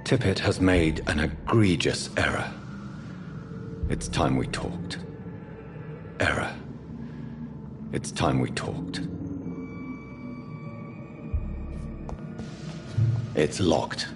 Tippett has made an egregious error. It's time we talked. Error. It's time we talked. It's locked.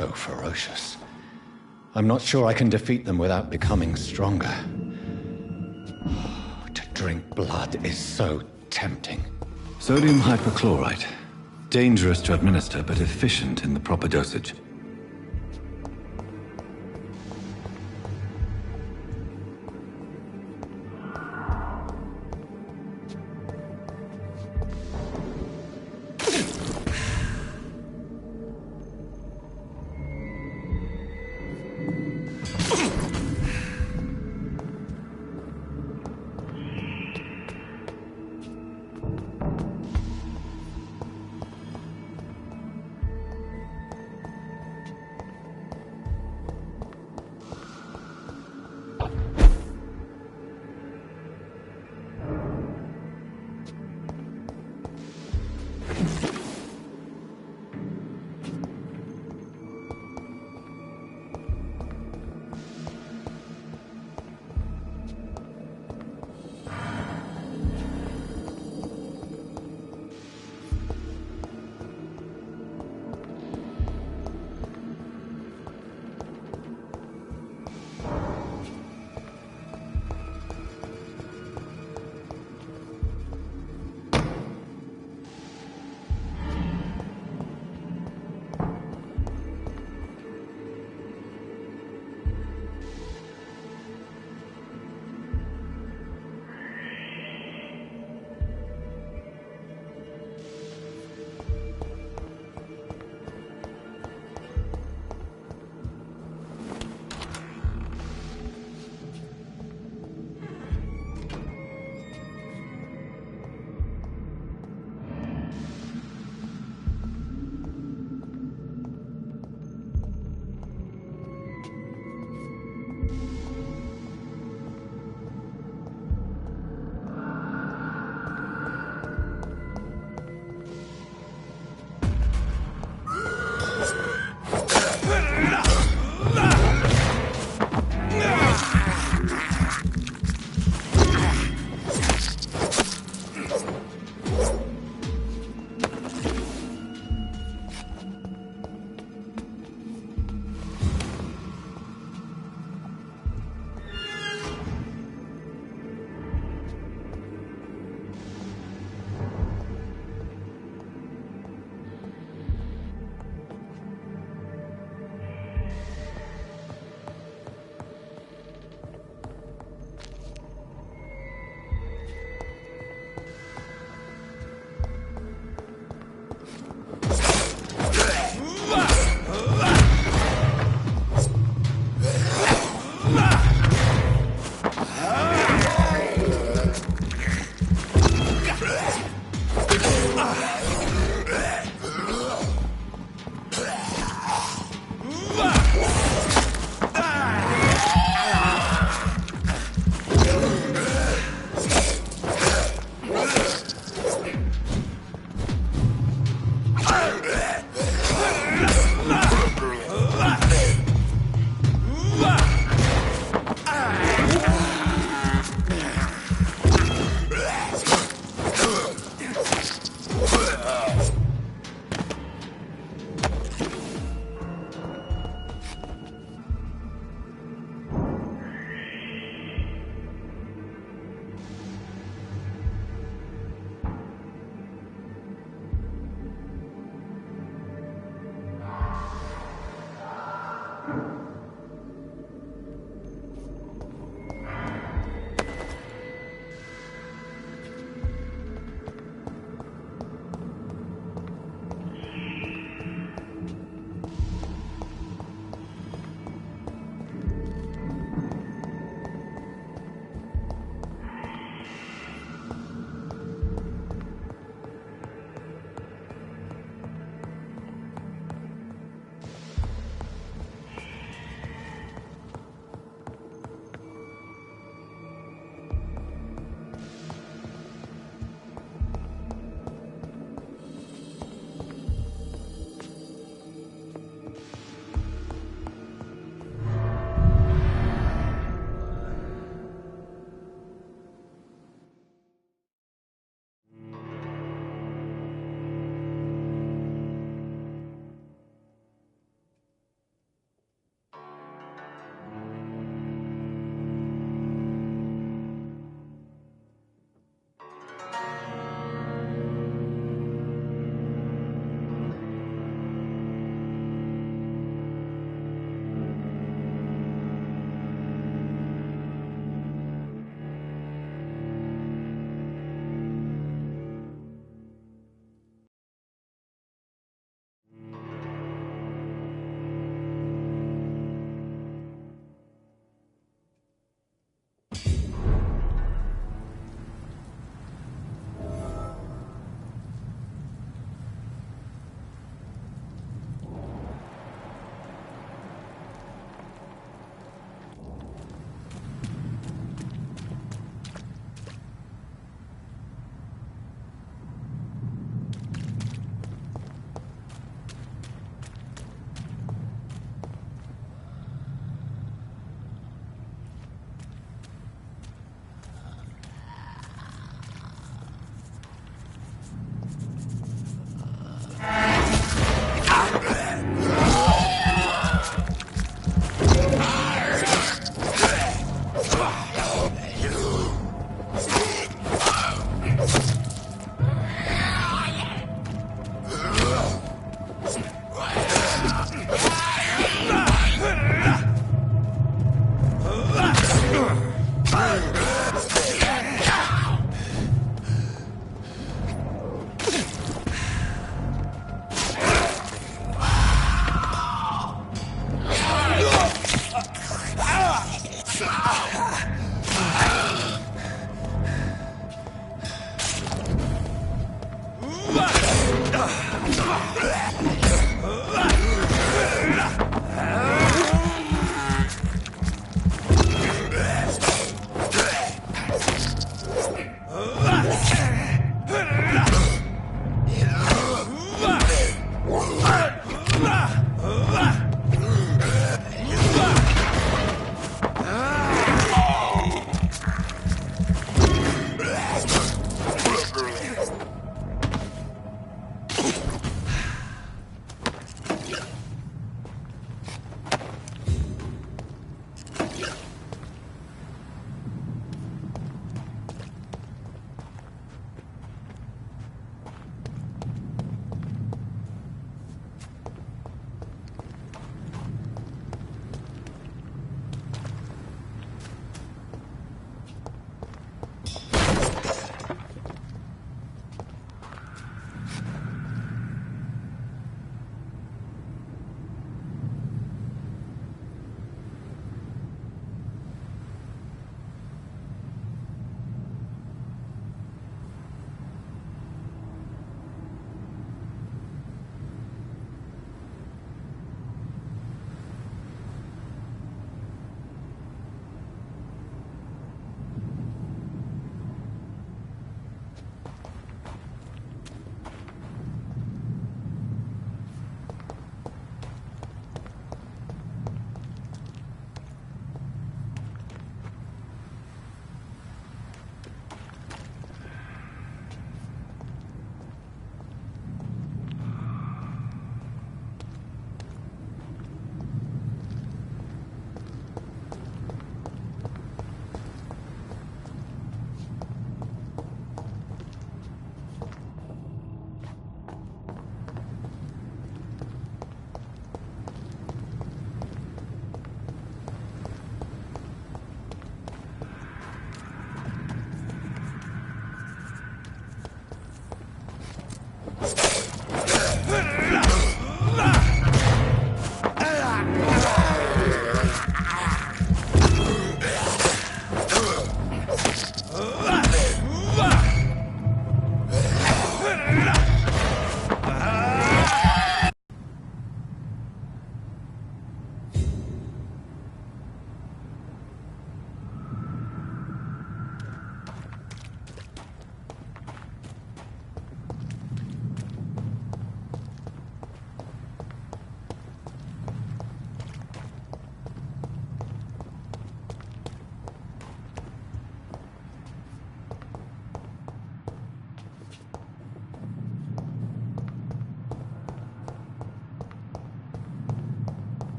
so ferocious. I'm not sure I can defeat them without becoming stronger. To drink blood is so tempting. Sodium hypochlorite. Dangerous to administer, but efficient in the proper dosage.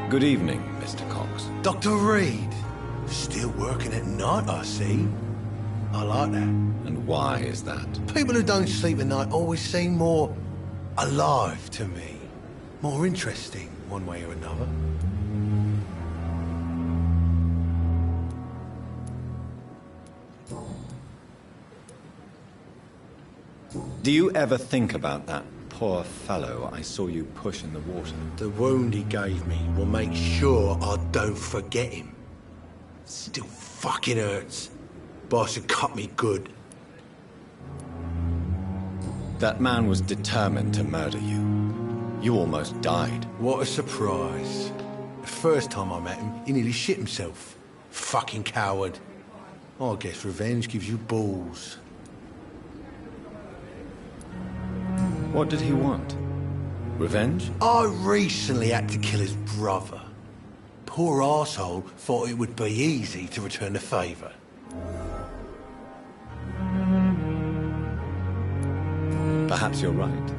Good evening, Mr. Cox. Dr. Reed. Still working at night, I see. I like that. And why is that? People who don't sleep at night always seem more alive to me. More interesting, one way or another. Do you ever think about that poor fellow I saw you push in the water? The wound he gave me will make sure I don't forget him. Still fucking hurts. Boss should cut me good. That man was determined to murder you. You almost died. What a surprise. The first time I met him, he nearly shit himself. Fucking coward. I guess revenge gives you balls. What did he want? Revenge? I recently had to kill his brother. Poor arsehole thought it would be easy to return the favour. Perhaps you're right.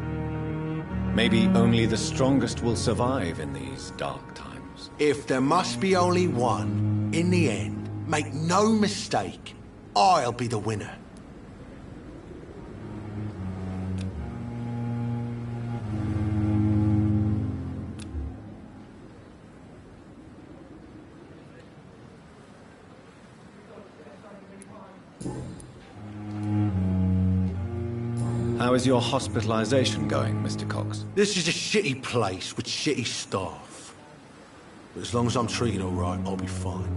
Maybe only the strongest will survive in these dark times. If there must be only one, in the end, make no mistake, I'll be the winner. How is your hospitalization going, Mr. Cox? This is a shitty place with shitty staff. But as long as I'm treated all right, I'll be fine.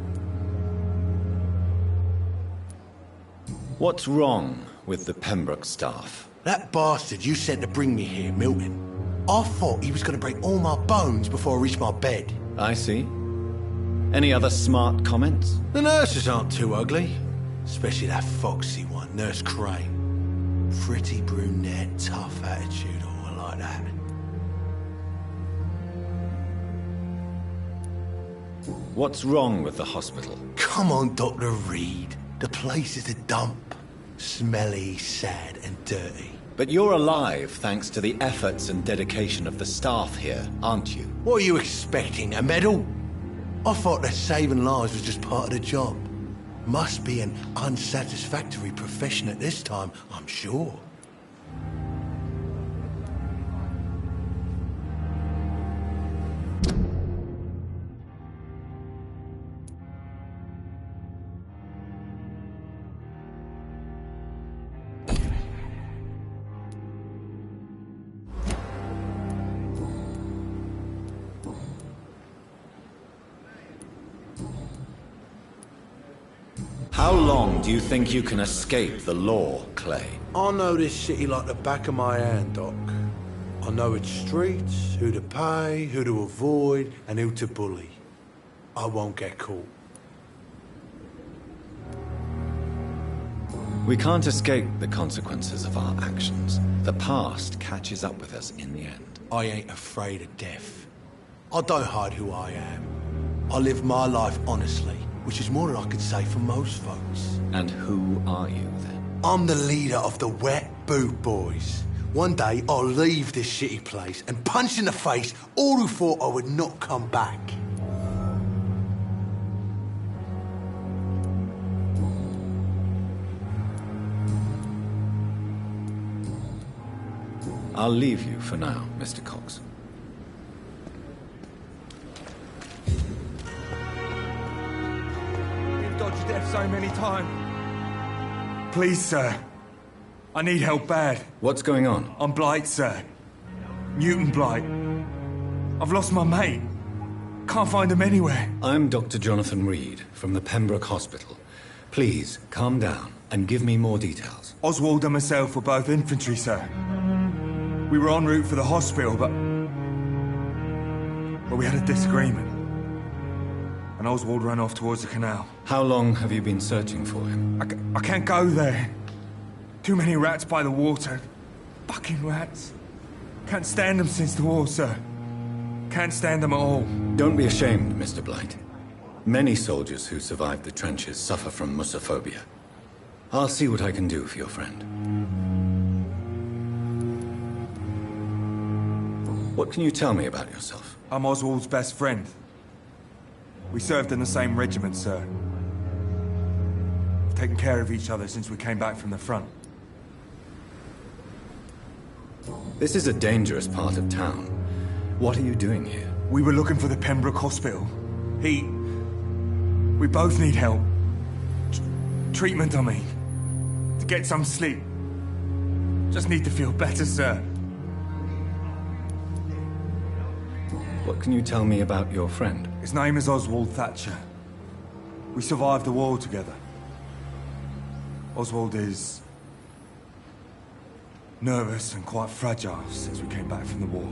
What's wrong with the Pembroke staff? That bastard you sent to bring me here, Milton, I thought he was going to break all my bones before I reached my bed. I see. Any other smart comments? The nurses aren't too ugly. Especially that foxy one, Nurse Crane. Pretty brunette, tough attitude, oh, I like that. What's wrong with the hospital? Come on, Dr. Reed. The place is a dump. Smelly, sad, and dirty. But you're alive thanks to the efforts and dedication of the staff here, aren't you? What are you expecting, a medal? I thought that saving lives was just part of the job. Must be an unsatisfactory profession at this time, I'm sure. How long do you think you can escape the law, Clay? I know this city like the back of my hand, Doc. I know its streets, who to pay, who to avoid, and who to bully. I won't get caught. We can't escape the consequences of our actions. The past catches up with us in the end. I ain't afraid of death. I don't hide who I am. I live my life honestly, which is more than I could say for most folks. And who are you, then? I'm the leader of the Wet Boot Boys. One day, I'll leave this shitty place and punch in the face all who thought I would not come back. I'll leave you for now, Mr. Cox. You've dodged death so many times. Please, sir. I need help bad. What's going on? I'm Blight, sir. Newton Blight. I've lost my mate. Can't find him anywhere. I'm Dr. Jonathan Reed from the Pembroke Hospital. Please, calm down and give me more details. Oswald and myself were both infantry, sir. We were en route for the hospital, but we had a disagreement. And Oswald ran off towards the canal. How long have you been searching for him? I can't go there. Too many rats by the water. Fucking rats. Can't stand them since the war, sir. Can't stand them at all. Don't be ashamed, Mr. Blight. Many soldiers who survived the trenches suffer from musophobia. I'll see what I can do for your friend. What can you tell me about yourself? I'm Oswald's best friend. We served in the same regiment, sir. We've taken care of each other since we came back from the front. This is a dangerous part of town. What are you doing here? We were looking for the Pembroke Hospital. We both need help. Treatment, I mean. To get some sleep. Just need to feel better, sir. What can you tell me about your friend? His name is Oswald Thatcher. We survived the war together. Oswald is nervous and quite fragile since we came back from the war.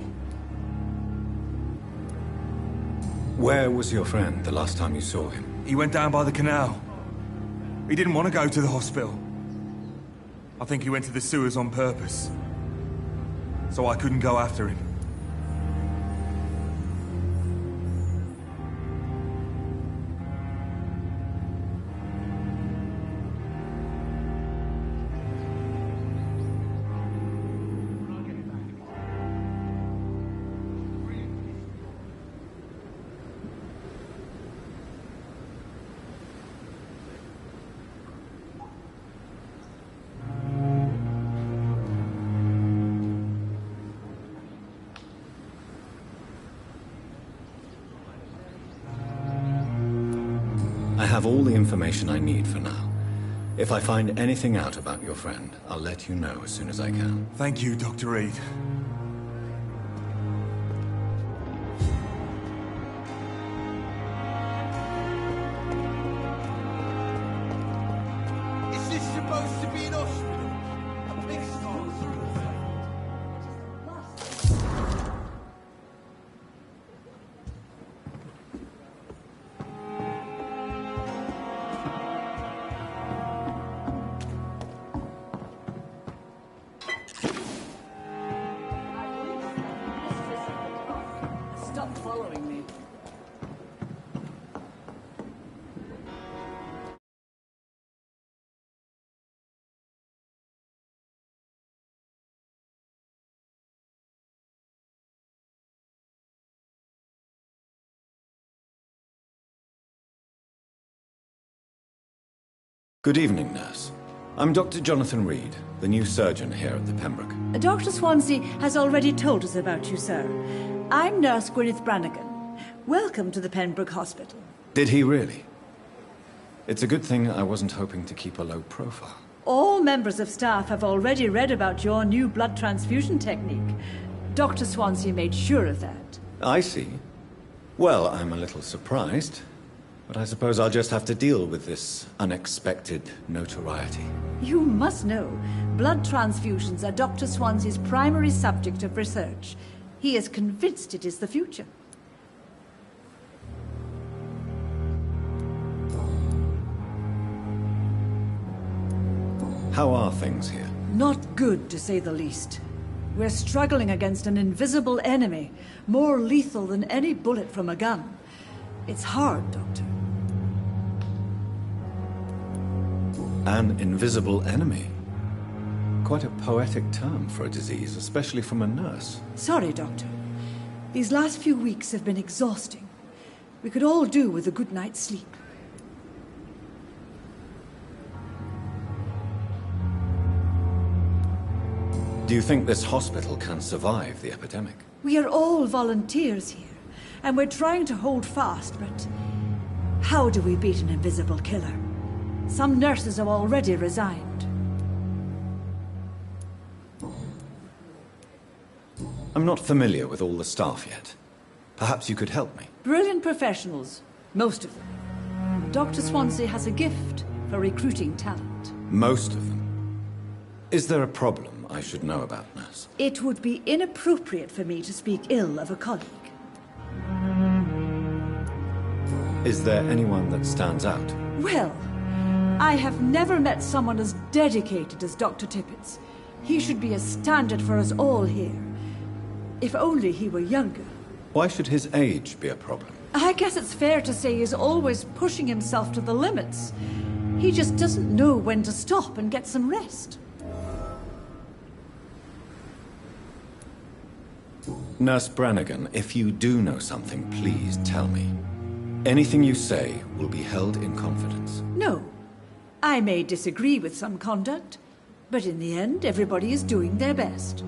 Where was your friend the last time you saw him? He went down by the canal. He didn't want to go to the hospital. I think he went to the sewers on purpose. So I couldn't go after him. I have all the information I need for now. If I find anything out about your friend, I'll let you know as soon as I can. Thank you, Dr. Reed. Is this supposed to be an hospital? A big Stop following me. Good evening, nurse. I'm Dr. Jonathan Reed, the new surgeon here at the Pembroke. Dr. Swansea has already told us about you, sir. I'm Nurse Gwyneth Brannigan. Welcome to the Pembroke Hospital. Did he really? It's a good thing I wasn't hoping to keep a low profile. All members of staff have already read about your new blood transfusion technique. Dr. Swansea made sure of that. I see. Well, I'm a little surprised, but I suppose I'll just have to deal with this unexpected notoriety. You must know, blood transfusions are Dr. Swansea's primary subject of research. He is convinced it is the future. How are things here? Not good, to say the least. We're struggling against an invisible enemy, more lethal than any bullet from a gun. It's hard, Doctor. An invisible enemy? Quite a poetic term for a disease, especially from a nurse. Sorry, Doctor. These last few weeks have been exhausting. We could all do with a good night's sleep. Do you think this hospital can survive the epidemic? We are all volunteers here, and we're trying to hold fast, but how do we beat an invisible killer? Some nurses have already resigned. I'm not familiar with all the staff yet. Perhaps you could help me. Brilliant professionals, most of them. Dr. Swansea has a gift for recruiting talent. Most of them. Is there a problem I should know about, nurse? It would be inappropriate for me to speak ill of a colleague. Is there anyone that stands out? Well, I have never met someone as dedicated as Dr. Tippett's. He should be a standard for us all here. If only he were younger. Why should his age be a problem? I guess it's fair to say he's always pushing himself to the limits. He just doesn't know when to stop and get some rest. Nurse Brannigan, if you do know something, please tell me. Anything you say will be held in confidence. No. I may disagree with some conduct, but in the end, everybody is doing their best.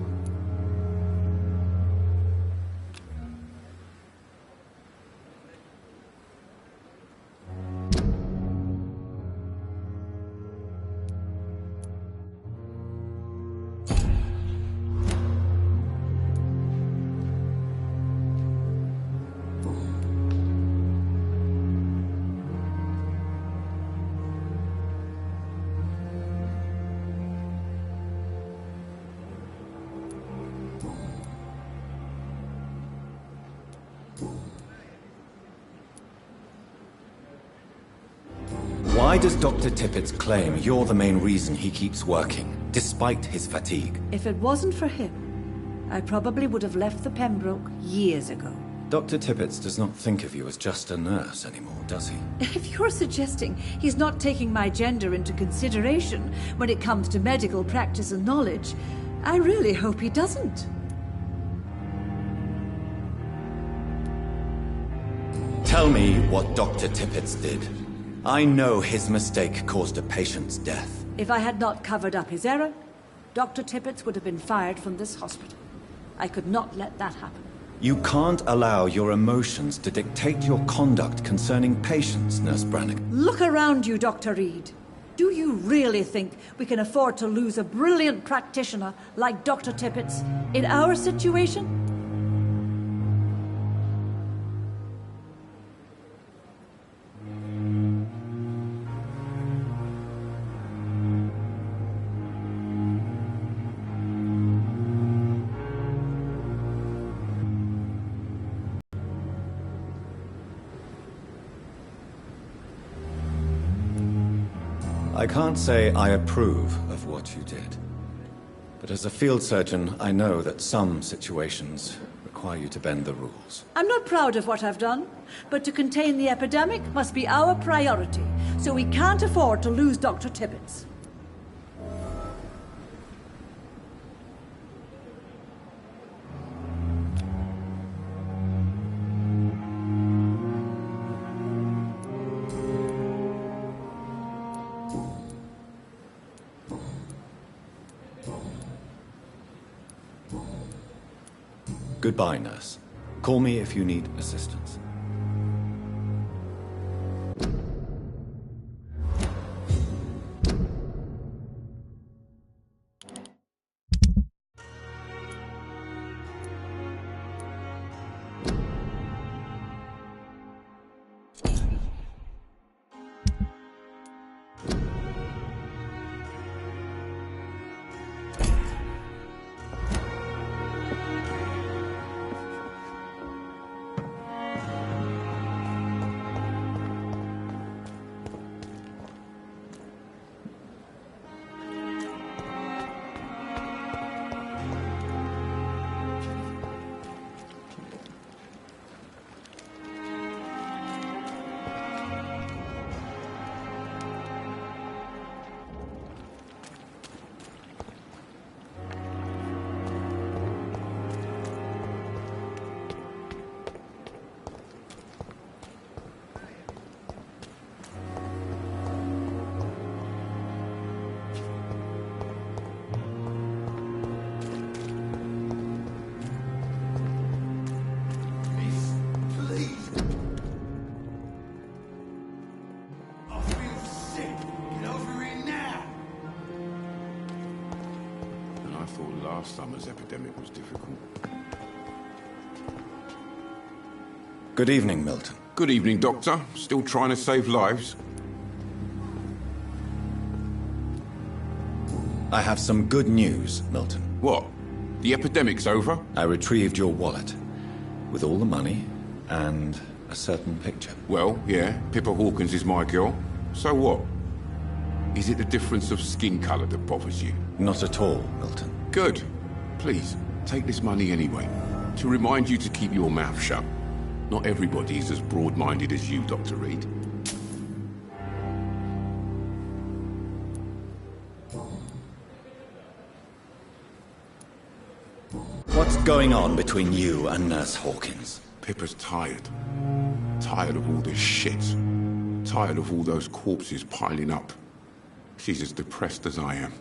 Why does Dr. Tippett claim you're the main reason he keeps working, despite his fatigue? If it wasn't for him, I probably would have left the Pembroke years ago. Dr. Tippett does not think of you as just a nurse anymore, does he? If you're suggesting he's not taking my gender into consideration when it comes to medical practice and knowledge, I really hope he doesn't. Tell me what Dr. Tippett did. I know his mistake caused a patient's death. If I had not covered up his error, Dr. Tippett would have been fired from this hospital. I could not let that happen. You can't allow your emotions to dictate your conduct concerning patients, Nurse Brannigan. Look around you, Dr. Reed. Do you really think we can afford to lose a brilliant practitioner like Dr. Tippett in our situation? I can't say I approve of what you did. But as a field surgeon, I know that some situations require you to bend the rules. I'm not proud of what I've done, but to contain the epidemic must be our priority, so we can't afford to lose Dr. Tippett. Goodbye, nurse. Call me if you need assistance. Last summer's epidemic was difficult. Good evening, Milton. Good evening, Doctor. Still trying to save lives? I have some good news, Milton. What? The epidemic's over? I retrieved your wallet with all the money and a certain picture. Well, yeah, Pippa Hawkins is my girl. So what? Is it the difference of skin colour that bothers you? Not at all, Milton. Good. Please, take this money anyway. To remind you to keep your mouth shut. Not everybody is as broad-minded as you, Dr. Reed. What's going on between you and Nurse Hawkins? Pippa's tired. Tired of all this shit. Tired of all those corpses piling up. She's as depressed as I am.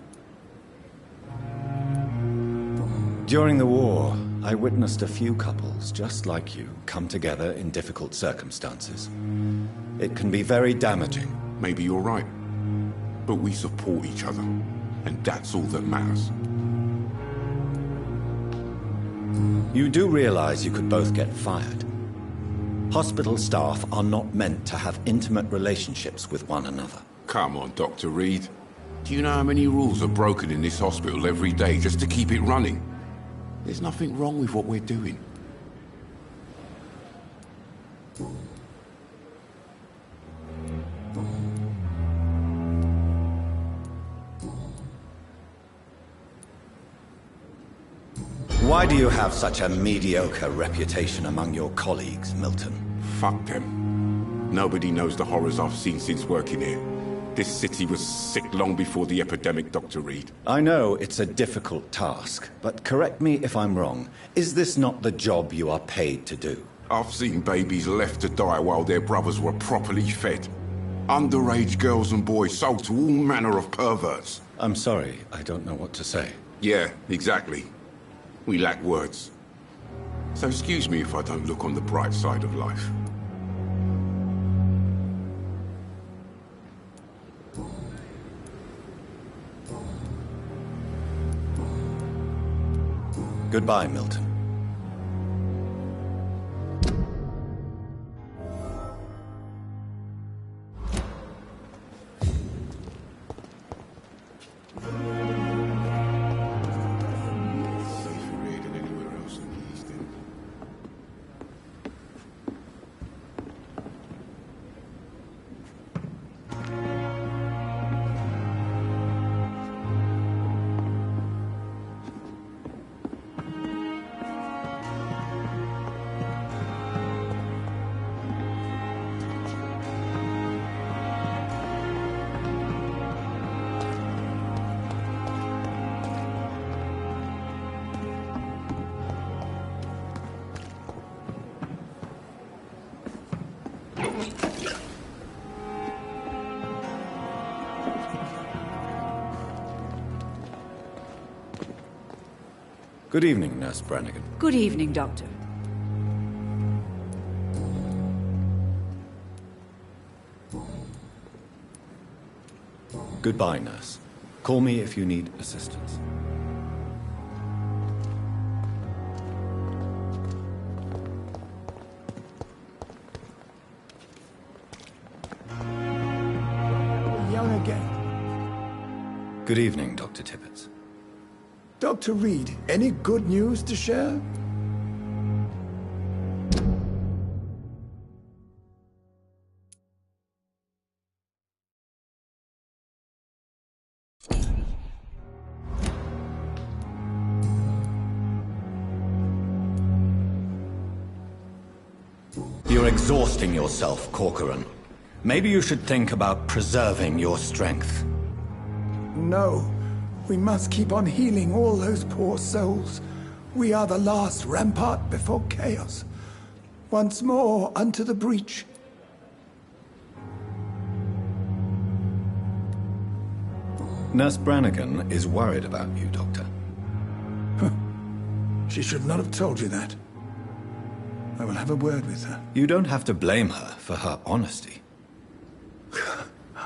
During the war, I witnessed a few couples just like you come together in difficult circumstances. It can be very damaging. Maybe you're right. But we support each other. And that's all that matters. You do realize you could both get fired. Hospital staff are not meant to have intimate relationships with one another. Come on, Dr. Reed. Do you know how many rules are broken in this hospital every day just to keep it running? There's nothing wrong with what we're doing. Why do you have such a mediocre reputation among your colleagues, Milton? Fuck them. Nobody knows the horrors I've seen since working here. This city was sick long before the epidemic, Dr. Reed. I know it's a difficult task, but correct me if I'm wrong. Is this not the job you are paid to do? I've seen babies left to die while their brothers were properly fed. Underage girls and boys sold to all manner of perverts. I'm sorry, I don't know what to say. Yeah, exactly. We lack words. So excuse me if I don't look on the bright side of life. Goodbye, Milton. Good evening, Nurse Brannigan. Good evening, Doctor. Goodbye, Nurse. Call me if you need assistance. Young again. Good evening, Dr. Tippett. Dr. Reed, any good news to share? You're exhausting yourself, Corcoran. Maybe you should think about preserving your strength. No. We must keep on healing all those poor souls. We are the last rampart before chaos. Once more unto the breach. Nurse Brannigan is worried about you, Doctor. She should not have told you that. I will have a word with her. You don't have to blame her for her honesty.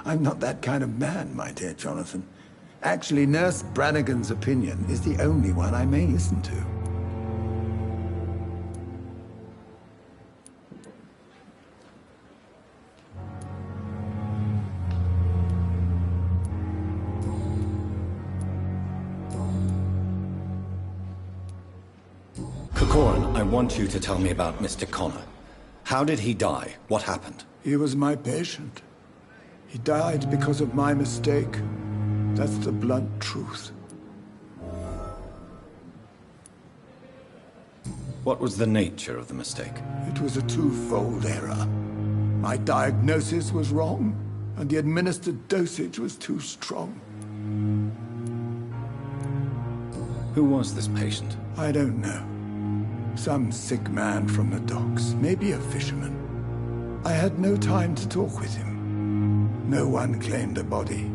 I'm not that kind of man, my dear Jonathan. Actually, Nurse Brannigan's opinion is the only one I may listen to. Corcoran, I want you to tell me about Mr. Connor. How did he die? What happened? He was my patient. He died because of my mistake. That's the blunt truth. What was the nature of the mistake? It was a twofold error. My diagnosis was wrong, and the administered dosage was too strong. Who was this patient? I don't know. Some sick man from the docks, maybe a fisherman. I had no time to talk with him. No one claimed a body.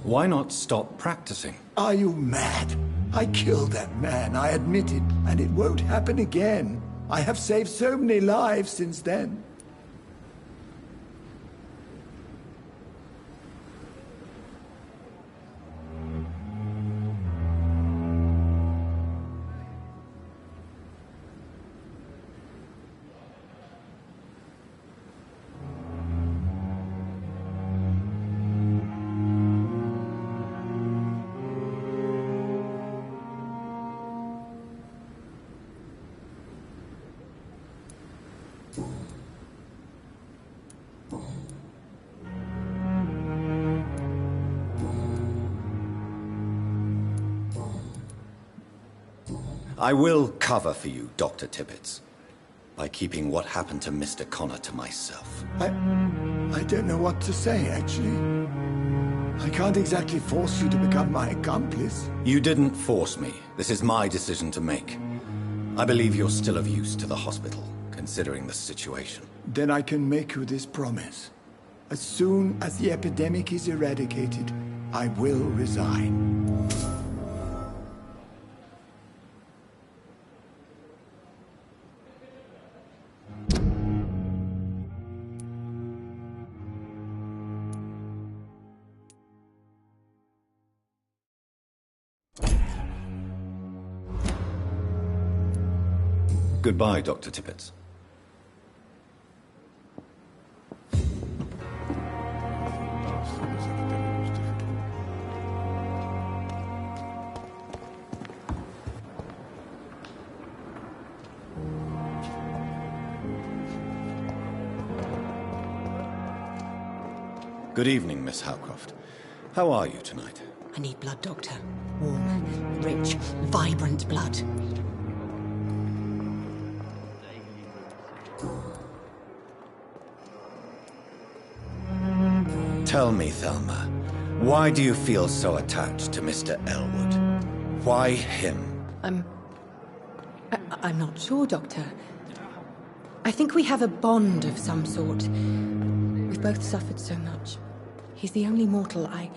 Why not stop practicing? Are you mad? I killed that man, I admit it, and it won't happen again. I have saved so many lives since then. I will cover for you, Dr. Tibbets, by keeping what happened to Mr. Connor to myself. I don't know what to say, actually. I can't exactly force you to become my accomplice. You didn't force me. This is my decision to make. I believe you're still of use to the hospital, considering the situation. Then I can make you this promise. As soon as the epidemic is eradicated, I will resign. Goodbye, Dr. Tibbets. Good evening, Miss Howcroft. How are you tonight? I need blood, Doctor. Warm, rich, vibrant blood. Tell me, Thelma, why do you feel so attached to Mr. Elwood? Why him? I'm not sure, Doctor. I think we have a bond of some sort. We've both suffered so much. He's the only mortal I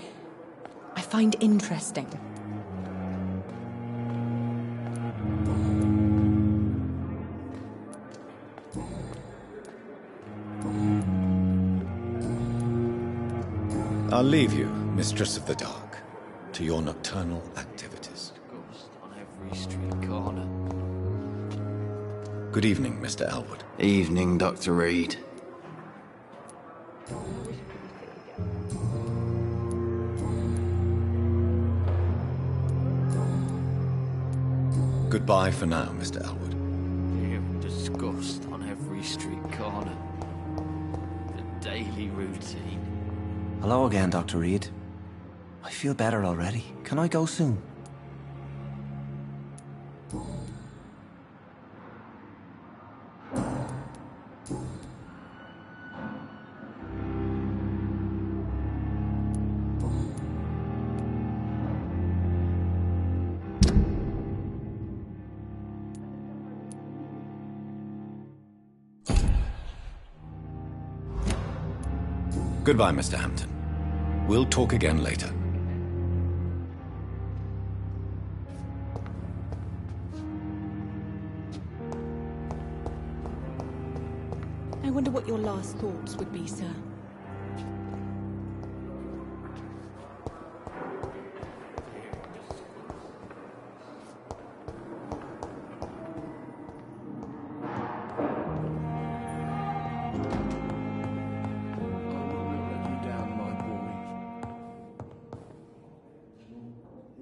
find interesting. I'll leave you, Mistress of the Dark, to your nocturnal activities. Ghost on every street corner. Good evening, Mr. Elwood. Evening, Dr. Reed. Goodbye for now, Mr. Elwood. Hear disgust on every street corner. The daily routine. Hello again, Dr. Reed. I feel better already. Can I go soon? Goodbye, Mr. Hampton. We'll talk again later. I wonder what your last thoughts would be, sir.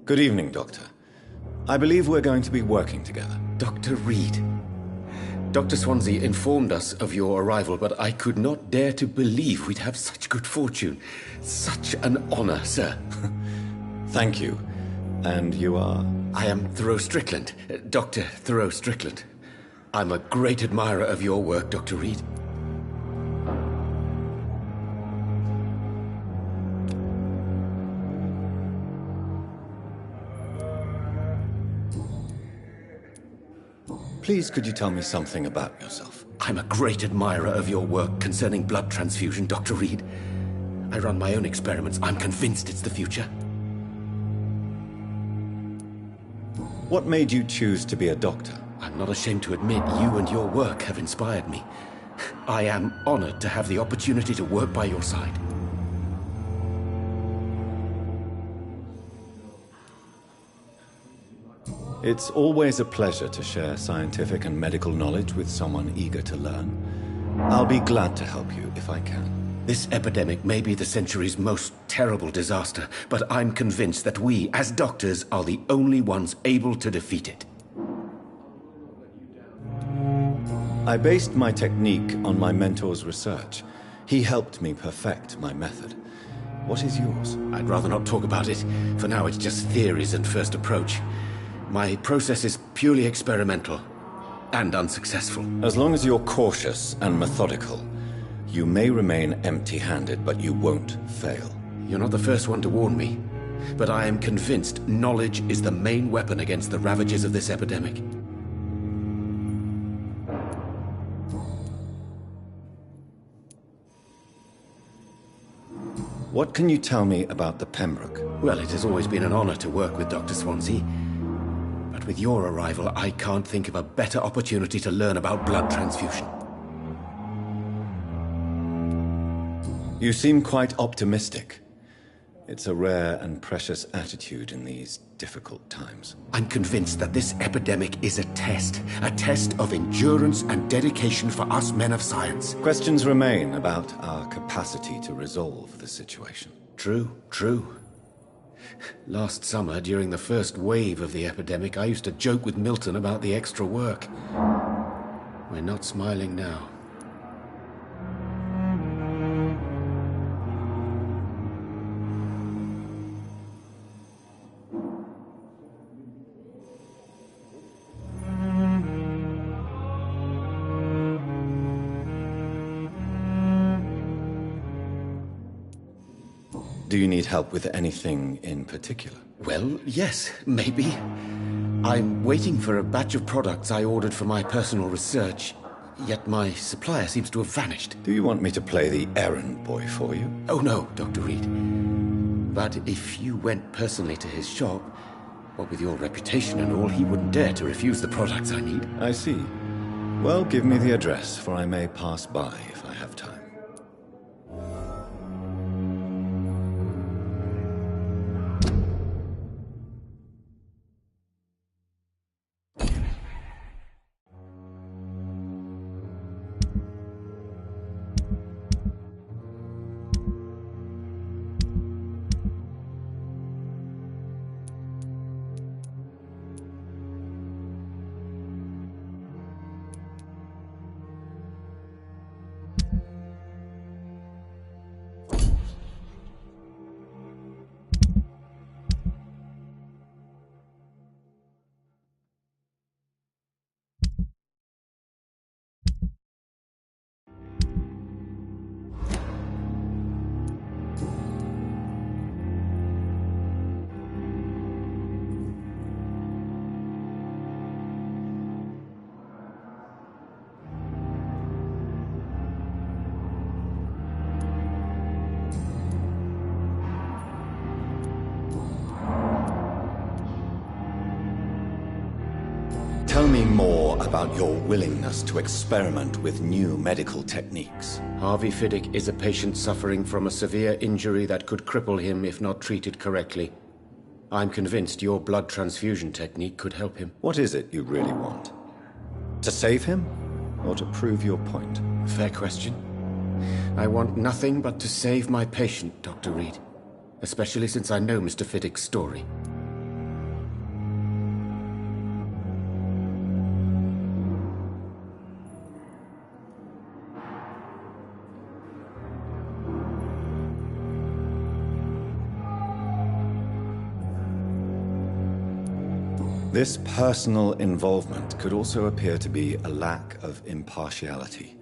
Good evening, Doctor. I believe we're going to be working together. Dr. Reed. Dr. Swansea informed us of your arrival, but I could not dare to believe we'd have such good fortune. Such an honor, sir. Thank you. And you are? I am Thoreau Strickland, Dr. Thoreau Strickland. I'm a great admirer of your work, Dr. Reed. Please, could you tell me something about yourself? I'm a great admirer of your work concerning blood transfusion, Dr. Reed. I run my own experiments. I'm convinced it's the future. What made you choose to be a doctor? I'm not ashamed to admit you and your work have inspired me. I am honored to have the opportunity to work by your side. It's always a pleasure to share scientific and medical knowledge with someone eager to learn. I'll be glad to help you if I can. This epidemic may be the century's most terrible disaster, but I'm convinced that we, as doctors, are the only ones able to defeat it. I based my technique on my mentor's research. He helped me perfect my method. What is yours? I'd rather not talk about it. For now, it's just theories and first approach. My process is purely experimental and unsuccessful. As long as you're cautious and methodical, you may remain empty-handed, but you won't fail. You're not the first one to warn me, but I am convinced knowledge is the main weapon against the ravages of this epidemic. What can you tell me about the Pembroke? Well, it has always been an honor to work with Dr. Swansea. But with your arrival, I can't think of a better opportunity to learn about blood transfusion. You seem quite optimistic. It's a rare and precious attitude in these difficult times. I'm convinced that this epidemic is a test of endurance and dedication for us men of science. Questions remain about our capacity to resolve the situation. True. Last summer, during the first wave of the epidemic, I used to joke with Milton about the extra work. We're not smiling now. Do you need help with anything in particular? Well, yes, maybe. I'm waiting for a batch of products I ordered for my personal research, yet my supplier seems to have vanished. Do you want me to play the errand boy for you? Oh no, Dr. Reed. But if you went personally to his shop, what with your reputation and all, he wouldn't dare to refuse the products I need. I see. Well, give me the address, for I may pass by if I have time. Tell me more about your willingness to experiment with new medical techniques. Harvey Fiddick is a patient suffering from a severe injury that could cripple him if not treated correctly. I'm convinced your blood transfusion technique could help him. What is it you really want? To save him, or to prove your point? Fair question. I want nothing but to save my patient, Dr. Reed. Especially since I know Mr. Fiddick's story. This personal involvement could also appear to be a lack of impartiality.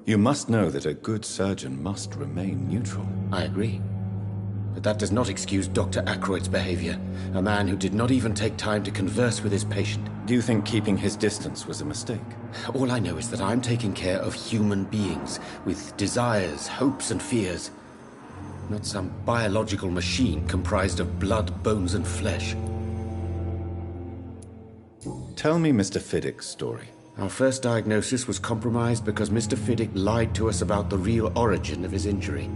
You must know that a good surgeon must remain neutral. I agree. But that does not excuse Dr. Aykroyd's behavior. A man who did not even take time to converse with his patient. Do you think keeping his distance was a mistake? All I know is that I'm taking care of human beings with desires, hopes, and fears. Not some biological machine comprised of blood, bones, and flesh. Tell me Mr. Fiddick's story. Our first diagnosis was compromised because Mr. Fiddick lied to us about the real origin of his injury.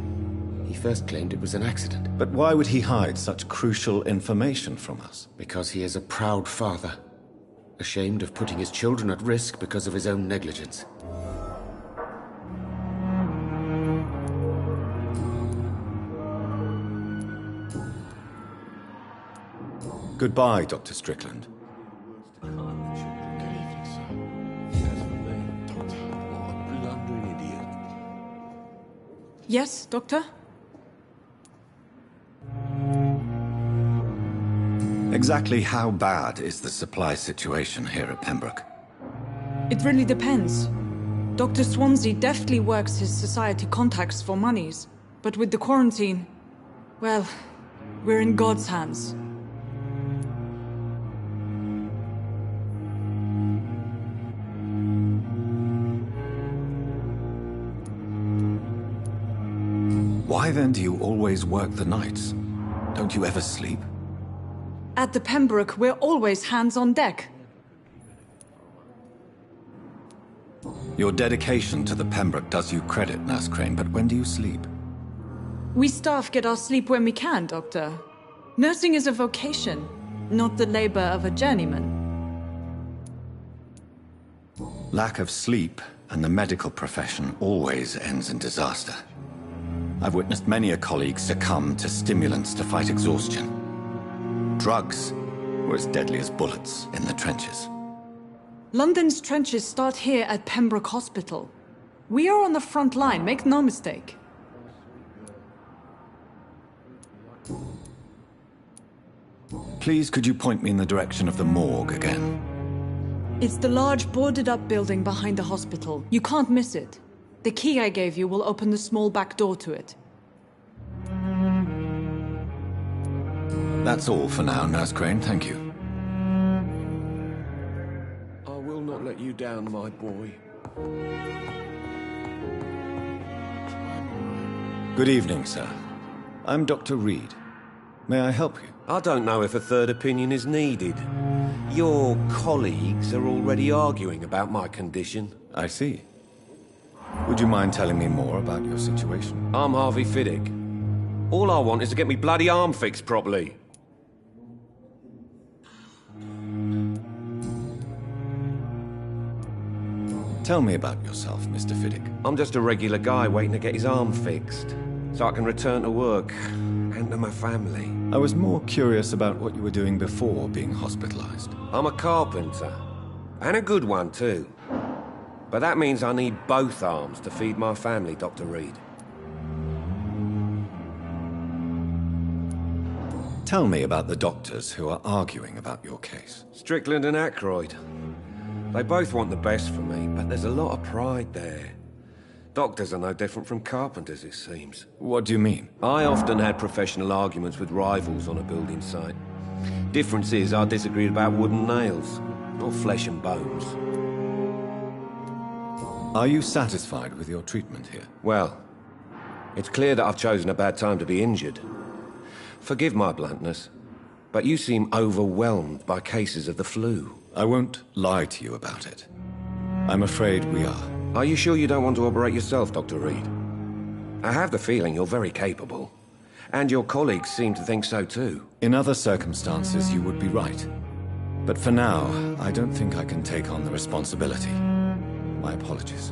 He first claimed it was an accident. But why would he hide such crucial information from us? Because he is a proud father, ashamed of putting his children at risk because of his own negligence. Goodbye, Dr. Strickland. Yes, Doctor? Exactly how bad is the supply situation here at Pembroke? It really depends. Dr. Swansea deftly works his society contacts for monies. But with the quarantine, well, we're in God's hands. Why then do you always work the nights? Don't you ever sleep? At the Pembroke, we're always hands on deck. Your dedication to the Pembroke does you credit, Nurse Crane, but when do you sleep? We staff get our sleep when we can, Doctor. Nursing is a vocation, not the labor of a journeyman. Lack of sleep and the medical profession always ends in disaster. I've witnessed many a colleague succumb to stimulants to fight exhaustion. Drugs were as deadly as bullets in the trenches. London's trenches start here at Pembroke Hospital. We are on the front line, make no mistake. Please, could you point me in the direction of the morgue again? It's the large boarded-up building behind the hospital. You can't miss it. The key I gave you will open the small back door to it. That's all for now, Nurse Crane. Thank you. I will not let you down, my boy. Good evening, sir. I'm Dr. Reed. May I help you? I don't know if a third opinion is needed. Your colleagues are already arguing about my condition. I see. Would you mind telling me more about your situation? I'm Harvey Fiddick. All I want is to get me bloody arm fixed properly. Tell me about yourself, Mr. Fiddick. I'm just a regular guy waiting to get his arm fixed, so I can return to work and to my family. I was more curious about what you were doing before being hospitalized. I'm a carpenter, and a good one too. But that means I need both arms to feed my family, Dr. Reed. Tell me about the doctors who are arguing about your case. Strickland and Aykroyd. They both want the best for me, but there's a lot of pride there. Doctors are no different from carpenters, it seems. What do you mean? I often had professional arguments with rivals on a building site. Difference is I disagreed about wooden nails, or flesh and bones. Are you satisfied with your treatment here? Well, it's clear that I've chosen a bad time to be injured. Forgive my bluntness, but you seem overwhelmed by cases of the flu. I won't lie to you about it. I'm afraid we are. Are you sure you don't want to operate yourself, Dr. Reed? I have the feeling you're very capable. And your colleagues seem to think so too. In other circumstances, you would be right. But for now, I don't think I can take on the responsibility. My apologies.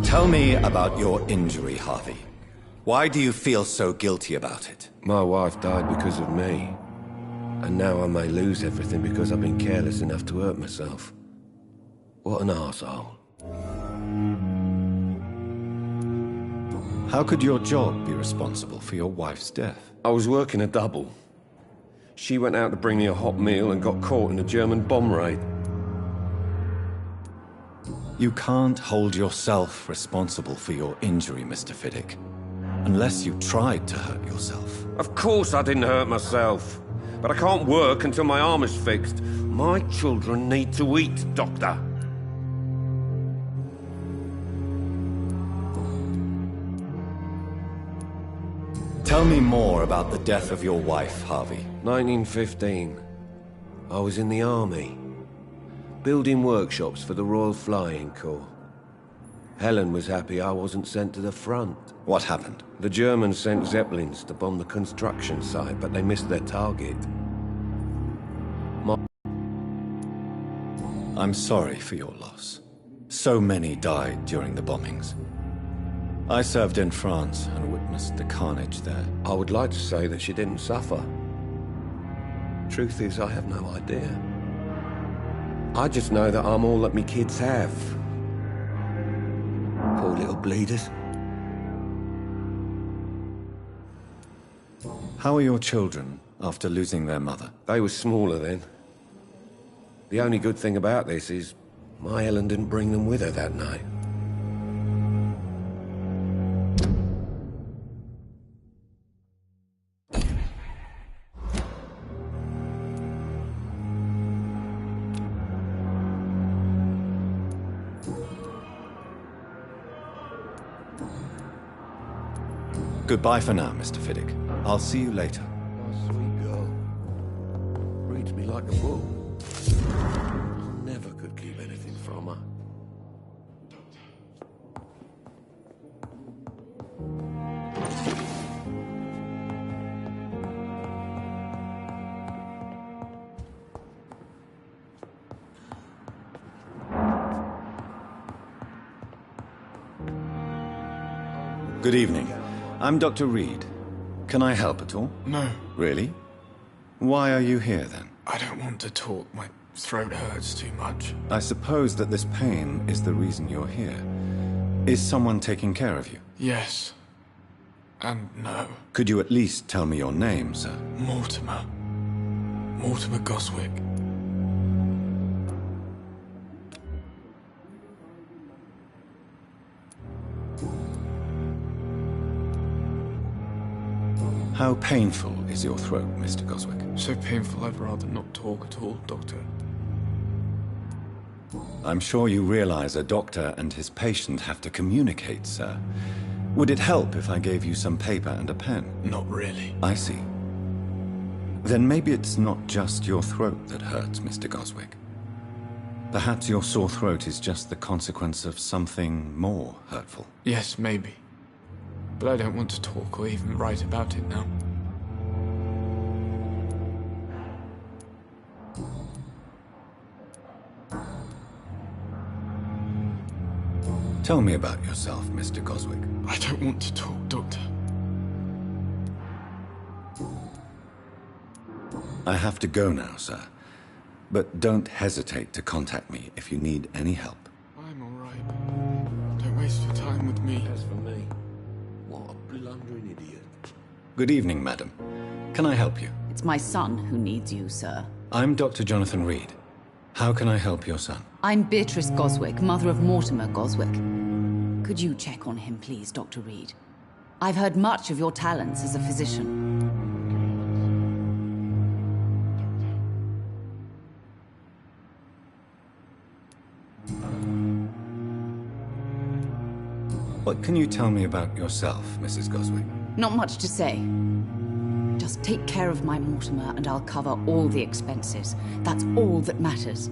Tell me about your injury, Harvey. Why do you feel so guilty about it? My wife died because of me. And now I may lose everything because I've been careless enough to hurt myself. What an arsehole. How could your job be responsible for your wife's death? I was working a double. She went out to bring me a hot meal and got caught in a German bomb raid. You can't hold yourself responsible for your injury, Mr. Fiddick. Unless you tried to hurt yourself. Of course I didn't hurt myself. But I can't work until my arm is fixed. My children need to eat, Doctor. Tell me more about the death of your wife, Harvey. 1915. I was in the army. Building workshops for the Royal Flying Corps. Helen was happy I wasn't sent to the front. What happened? The Germans sent Zeppelins to bomb the construction site, but they missed their target. I'm sorry for your loss. So many died during the bombings. I served in France and witnessed the carnage there. I would like to say that she didn't suffer. Truth is, I have no idea. I just know that I'm all that me kids have. Poor little bleeders. How are your children after losing their mother? They were smaller then. The only good thing about this is my Helen didn't bring them with her that night. Goodbye for now, Mr. Fiddick. I'll see you later. My sweet girl. Reads me like a book. Never could keep anything from her. Good evening. I'm Dr. Reed. Can I help at all? No. Really? Why are you here, then? I don't want to talk. My throat hurts too much. I suppose that this pain is the reason you're here. Is someone taking care of you? Yes. And no. Could you at least tell me your name, sir? Mortimer. Mortimer Goswick. How painful is your throat, Mr. Goswick? So painful I'd rather not talk at all, Doctor. I'm sure you realize a doctor and his patient have to communicate, sir. Would it help if I gave you some paper and a pen? Not really. I see. Then maybe it's not just your throat that hurts, Mr. Goswick. Perhaps your sore throat is just the consequence of something more hurtful. Yes, maybe. But I don't want to talk or even write about it now. Tell me about yourself, Mr. Goswick. I don't want to talk, Doctor. I have to go now, sir. But don't hesitate to contact me if you need any help. I'm all right. Don't waste your time with me. As for me, what a blundering idiot. Good evening, madam. Can I help you? It's my son who needs you, sir. I'm Dr. Jonathan Reed. How can I help your son? I'm Beatrice Goswick, mother of Mortimer Goswick. Could you check on him, please, Dr. Reed? I've heard much of your talents as a physician. What can you tell me about yourself, Mrs. Goswick? Not much to say. Just take care of my Mortimer and I'll cover all the expenses. That's all that matters.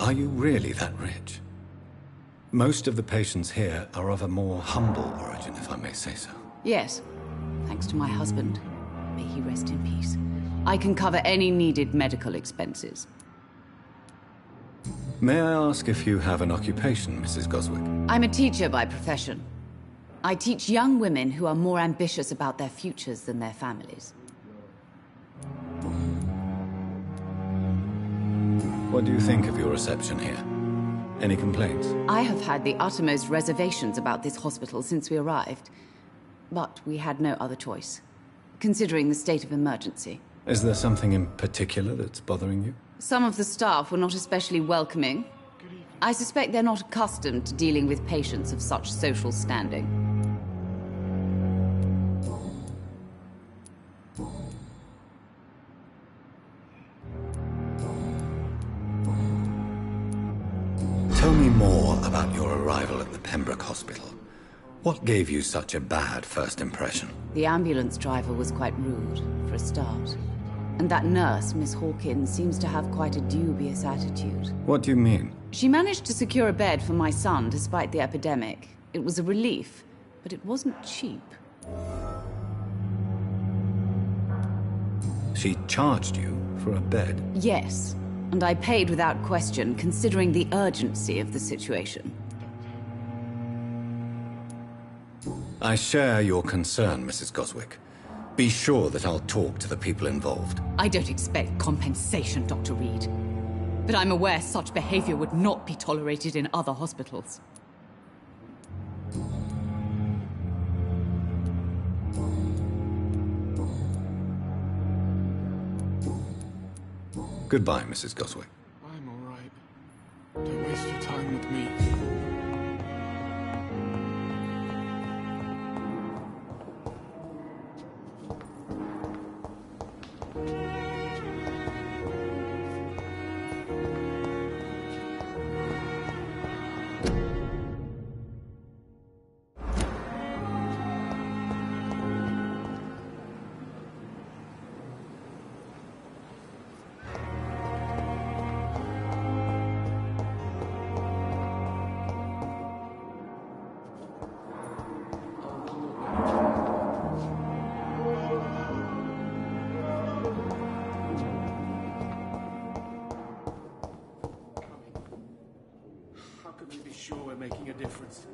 Are you really that rich? Most of the patients here are of a more humble origin, if I may say so. Yes, thanks to my husband. May he rest in peace. I can cover any needed medical expenses. May I ask if you have an occupation, Mrs. Goswick? I'm a teacher by profession. I teach young women who are more ambitious about their futures than their families. What do you think of your reception here? Any complaints? I have had the uttermost reservations about this hospital since we arrived. But we had no other choice, considering the state of emergency. Is there something in particular that's bothering you? Some of the staff were not especially welcoming. I suspect they're not accustomed to dealing with patients of such social standing. Tell me more about your arrival at the Pembroke Hospital. What gave you such a bad first impression? The ambulance driver was quite rude, for a start. And that nurse, Miss Hawkins, seems to have quite a dubious attitude. What do you mean? She managed to secure a bed for my son despite the epidemic. It was a relief, but it wasn't cheap. She charged you for a bed? Yes, and I paid without question, considering the urgency of the situation. I share your concern, Mrs. Goswick. Be sure that I'll talk to the people involved. I don't expect compensation, Dr. Reed. But I'm aware such behavior would not be tolerated in other hospitals. Goodbye, Mrs. Goswick. I'm all right. Don't waste your time with me. Sure we're making a difference.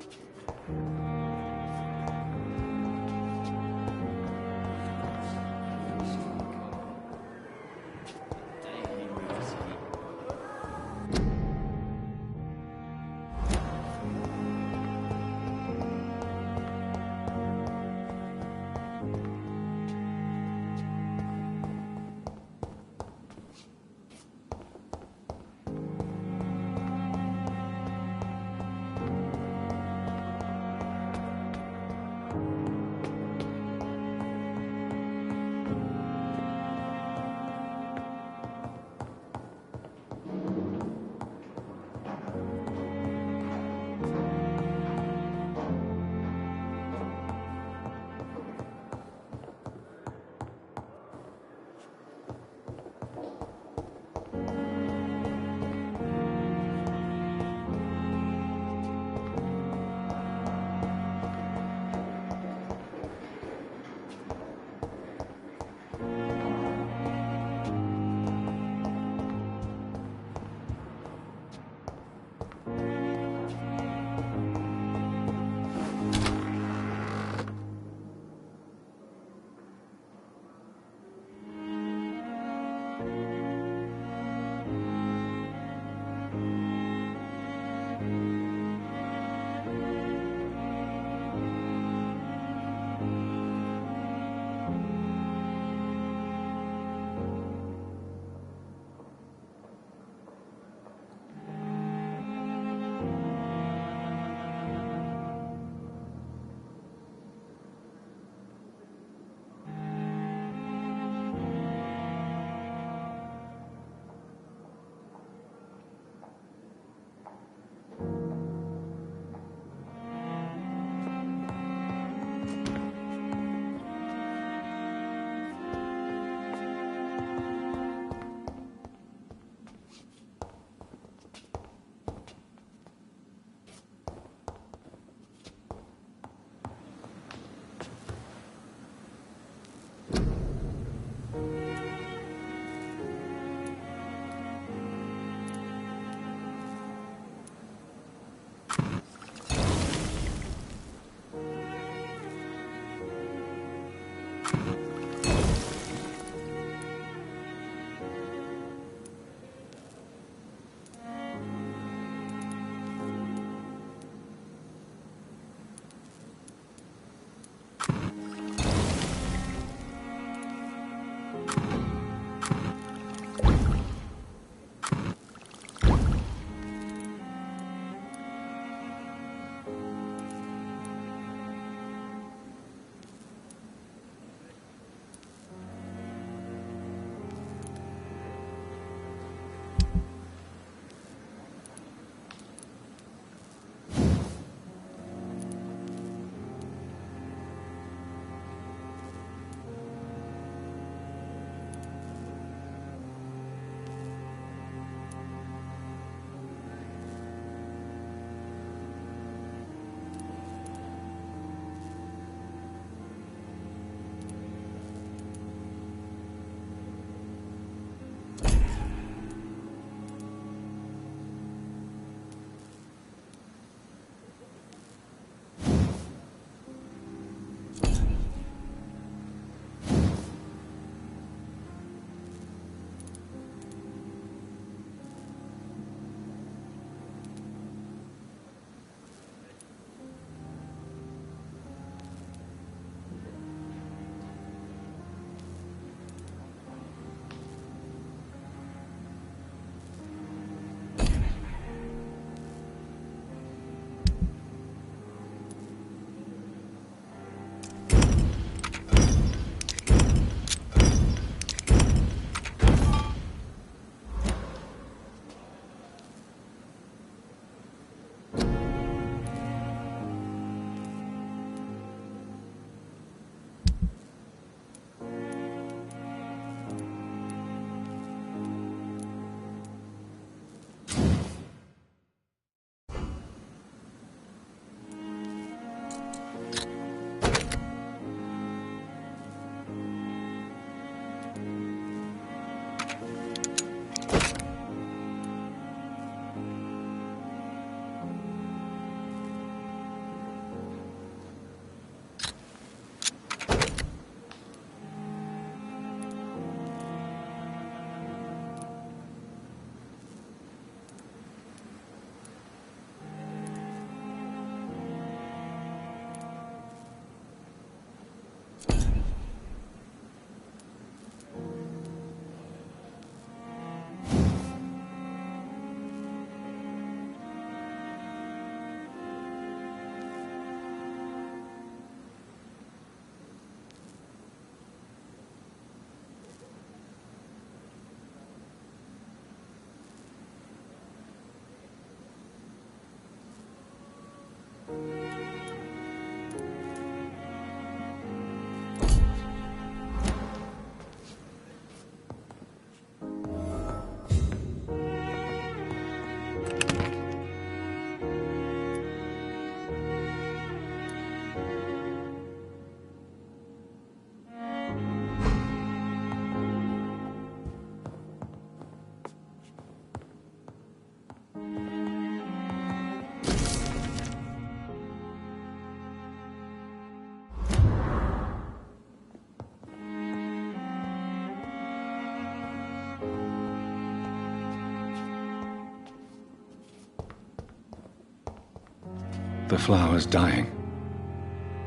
The flower's dying.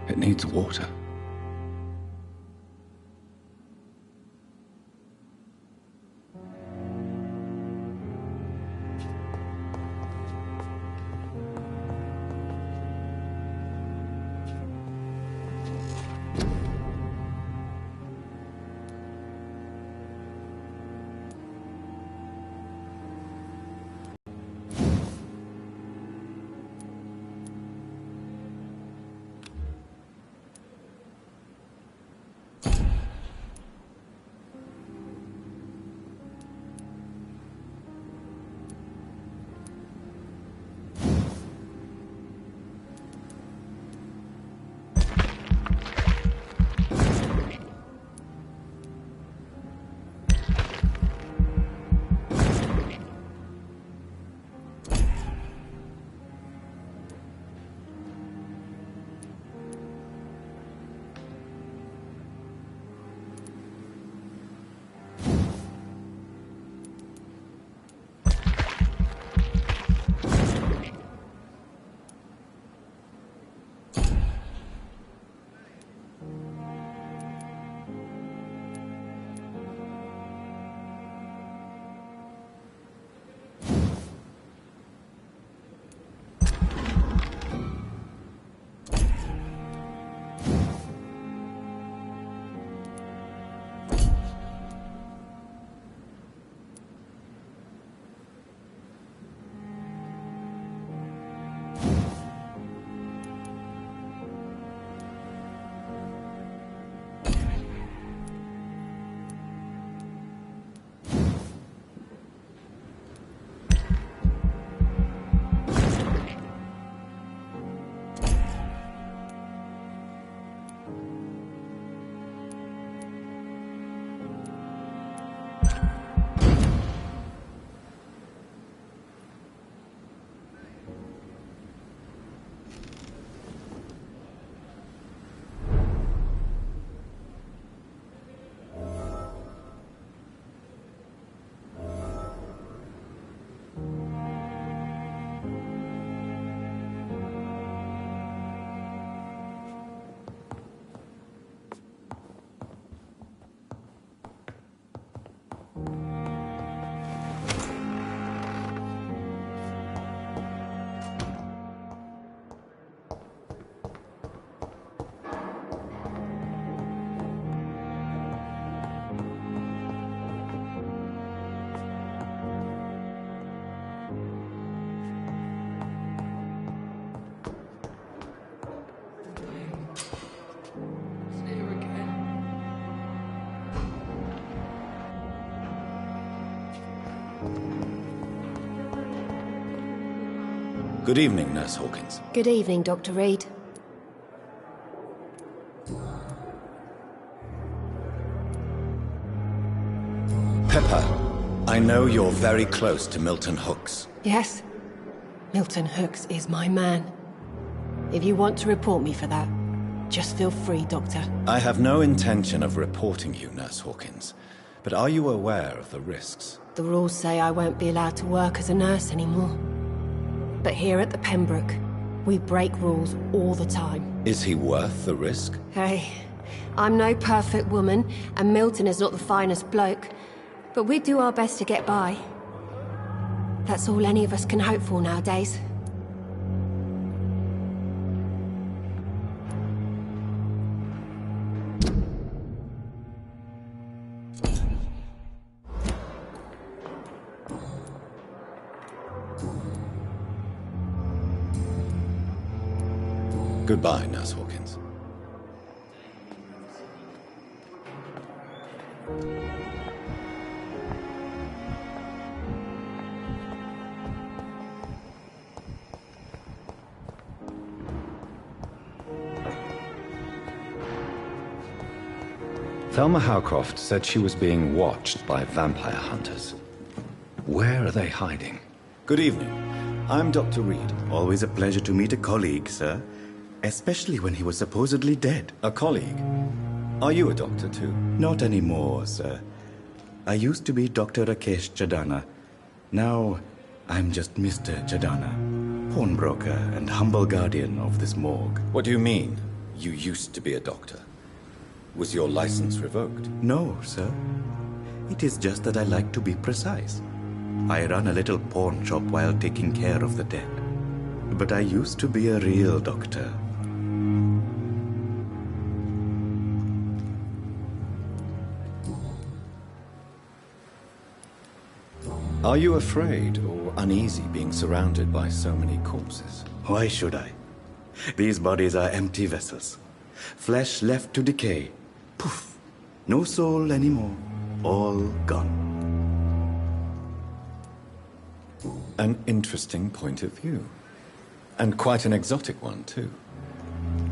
It needs water. Good evening, Nurse Hawkins. Good evening, Dr. Reed. Pepper, I know you're very close to Milton Hooks. Yes? Milton Hooks is my man. If you want to report me for that, just feel free, Doctor. I have no intention of reporting you, Nurse Hawkins. But are you aware of the risks? The rules say I won't be allowed to work as a nurse anymore. But here at the Pembroke, we break rules all the time. Is he worth the risk? Hey, I'm no perfect woman, and Milton is not the finest bloke. But we do our best to get by. That's all any of us can hope for nowadays. Goodbye, Nurse Hawkins. Thelma Howcroft said she was being watched by vampire hunters. Where are they hiding? Good evening. I'm Dr. Reed. Always a pleasure to meet a colleague, sir. Especially when he was supposedly dead. A colleague? Are you a doctor too? Not anymore, sir. I used to be Dr. Rakesh Chadana. Now, I'm just Mr. Chadana. pawnbroker and humble guardian of this morgue. What do you mean? You used to be a doctor. Was your license revoked? No, sir. It is just that I like to be precise. I run a little pawn shop while taking care of the dead. But I used to be a real doctor. Are you afraid or uneasy being surrounded by so many corpses? Why should I? These bodies are empty vessels. Flesh left to decay. Poof! No soul anymore. All gone. An interesting point of view. And quite an exotic one, too.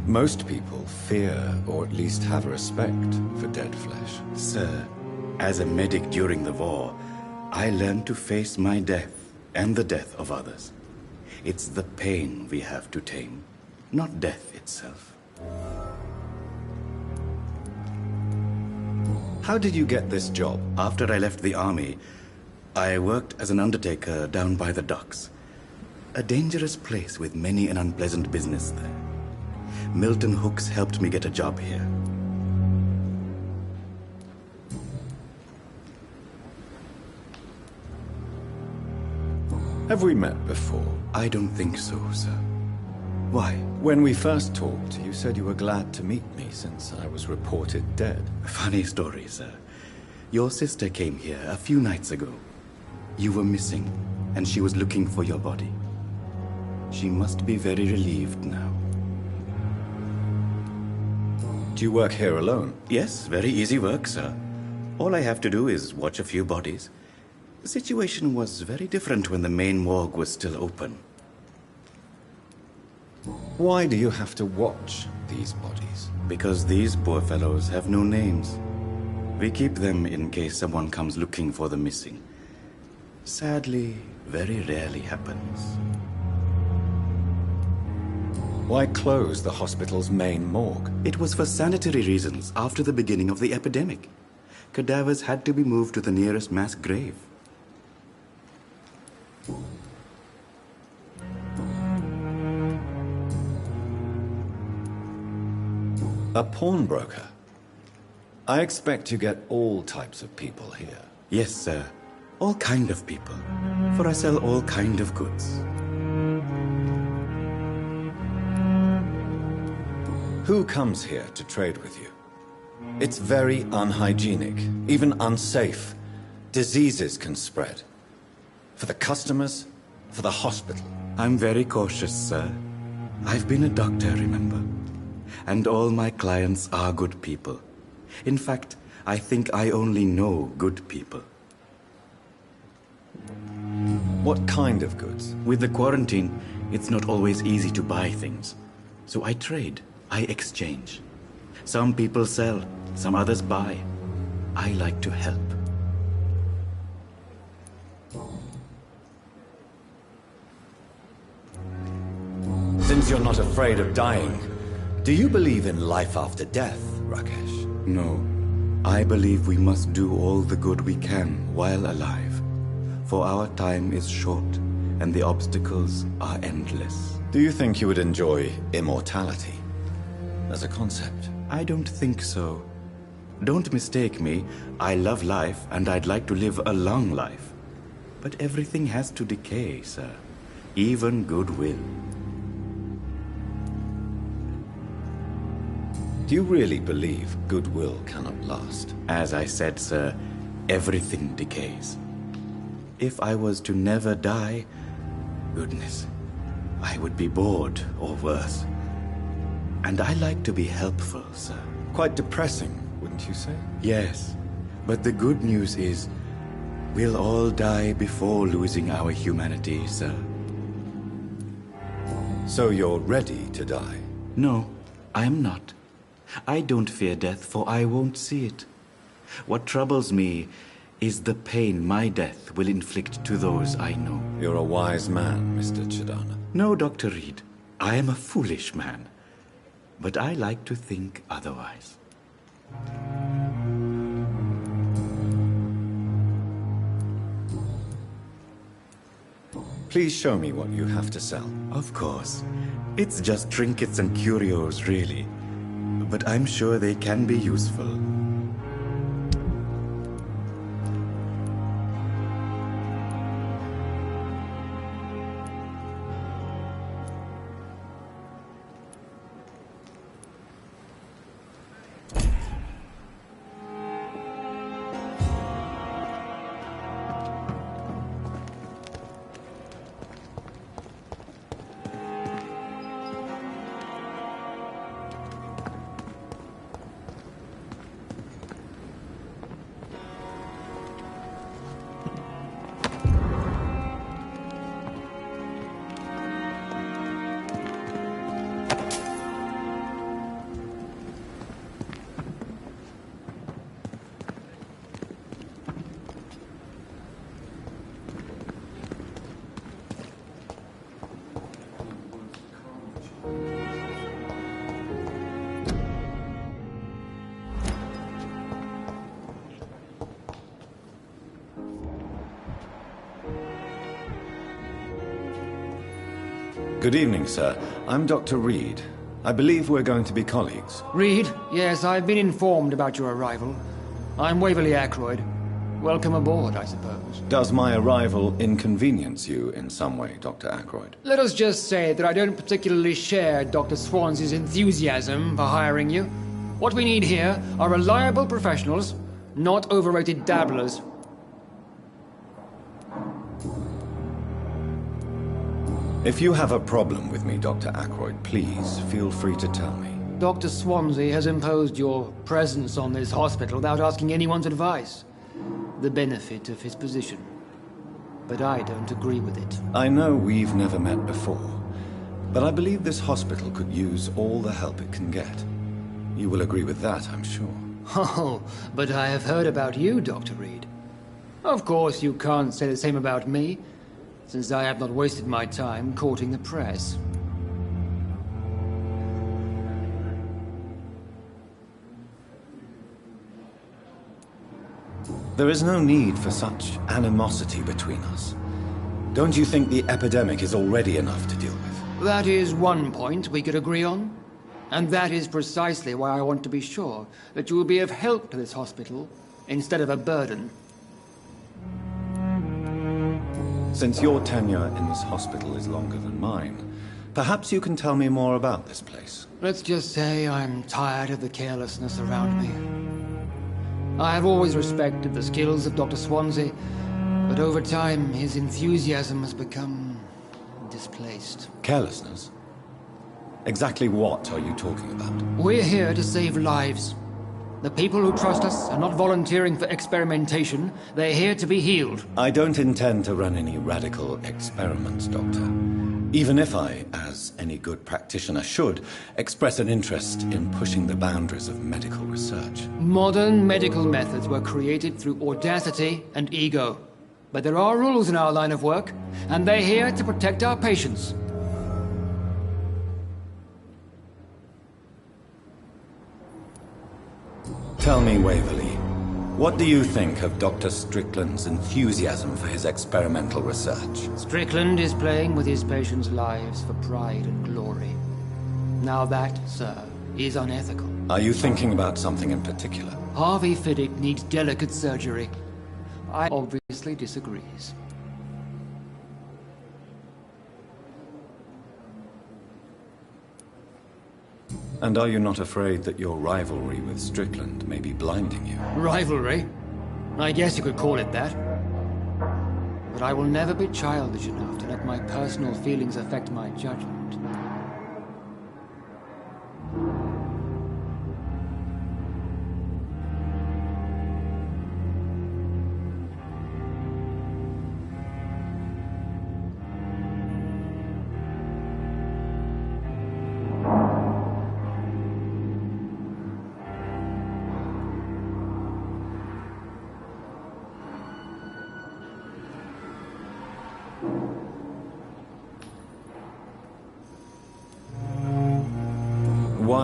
Most people fear, or at least have respect, for dead flesh. Sir, as a medic during the war, I learned to face my death and the death of others. It's the pain we have to tame, not death itself. How did you get this job? After I left the army, I worked as an undertaker down by the docks. A dangerous place with many an unpleasant business there. Milton Hooks helped me get a job here. Have we met before? I don't think so, sir. Why? When we first talked, you said you were glad to meet me since I was reported dead. Funny story, sir. Your sister came here a few nights ago. You were missing, and she was looking for your body. She must be very relieved now. Do you work here alone? Yes, very easy work, sir. All I have to do is watch a few bodies. The situation was very different when the main morgue was still open. Why do you have to watch these bodies? Because these poor fellows have no names. We keep them in case someone comes looking for the missing. Sadly, very rarely happens. Why close the hospital's main morgue? It was for sanitary reasons after the beginning of the epidemic. Cadavers had to be moved to the nearest mass grave. A pawnbroker? I expect you get all types of people here. Yes, sir. All kind of people. For I sell all kind of goods. Who comes here to trade with you? It's very unhygienic, even unsafe. Diseases can spread. For the customers, for the hospital. I'm very cautious, sir. I've been a doctor, remember? And all my clients are good people. In fact, I think I only know good people. What kind of goods? With the quarantine, it's not always easy to buy things. So I trade, I exchange. Some people sell, some others buy. I like to help. Since you're not afraid of dying, do you believe in life after death, Rakesh? No. I believe we must do all the good we can while alive. For our time is short, and the obstacles are endless. Do you think you would enjoy immortality as a concept? I don't think so. Don't mistake me. I love life, and I'd like to live a long life. But everything has to decay, sir. Even goodwill. Do you really believe goodwill cannot last? As I said, sir, everything decays. If I was to never die, goodness, I would be bored or worse. And I like to be helpful, sir. Quite depressing, wouldn't you say? Yes, but the good news is, we'll all die before losing our humanity, sir. So you're ready to die? No, I am not. I don't fear death, for I won't see it. What troubles me is the pain my death will inflict to those I know. You're a wise man, Mr. Chidana. No, Dr. Reed. I am a foolish man. But I like to think otherwise. Please show me what you have to sell. Of course. It's just trinkets and curios, really. But I'm sure they can be useful. Good evening, sir. I'm Dr. Reed. I believe we're going to be colleagues. Reed? Yes, I've been informed about your arrival. I'm Waverly Ackroyd. Welcome aboard, I suppose. Does my arrival inconvenience you in some way, Dr. Ackroyd? Let us just say that I don't particularly share Dr. Swansea's enthusiasm for hiring you. What we need here are reliable professionals, not overrated dabblers. If you have a problem with me, Dr. Ackroyd, please feel free to tell me. Dr. Swansea has imposed your presence on this hospital without asking anyone's advice. The benefit of his position. But I don't agree with it. I know we've never met before, but I believe this hospital could use all the help it can get. You will agree with that, I'm sure. Oh, but I have heard about you, Dr. Reed. Of course, you can't say the same about me, since I have not wasted my time courting the press. There is no need for such animosity between us. Don't you think the epidemic is already enough to deal with? That is one point we could agree on. And that is precisely why I want to be sure that you will be of help to this hospital instead of a burden. Since your tenure in this hospital is longer than mine, perhaps you can tell me more about this place. Let's just say I'm tired of the carelessness around me. I have always respected the skills of Dr. Swansea, but over time his enthusiasm has become displaced. Carelessness? Exactly what are you talking about? We're here to save lives. The people who trust us are not volunteering for experimentation. They're here to be healed. I don't intend to run any radical experiments, Doctor. Even if I, as any good practitioner should, express an interest in pushing the boundaries of medical research. Modern medical methods were created through audacity and ego. But there are rules in our line of work, and they're here to protect our patients. Tell me, Waverly, what do you think of Dr. Strickland's enthusiasm for his experimental research? Strickland is playing with his patients' lives for pride and glory. Now that, sir, is unethical. Are you thinking about something in particular? Harvey Fiddick needs delicate surgery. I obviously disagrees. And are you not afraid that your rivalry with Strickland may be blinding you? Rivalry? I guess you could call it that. But I will never be childish enough to let my personal feelings affect my judgment.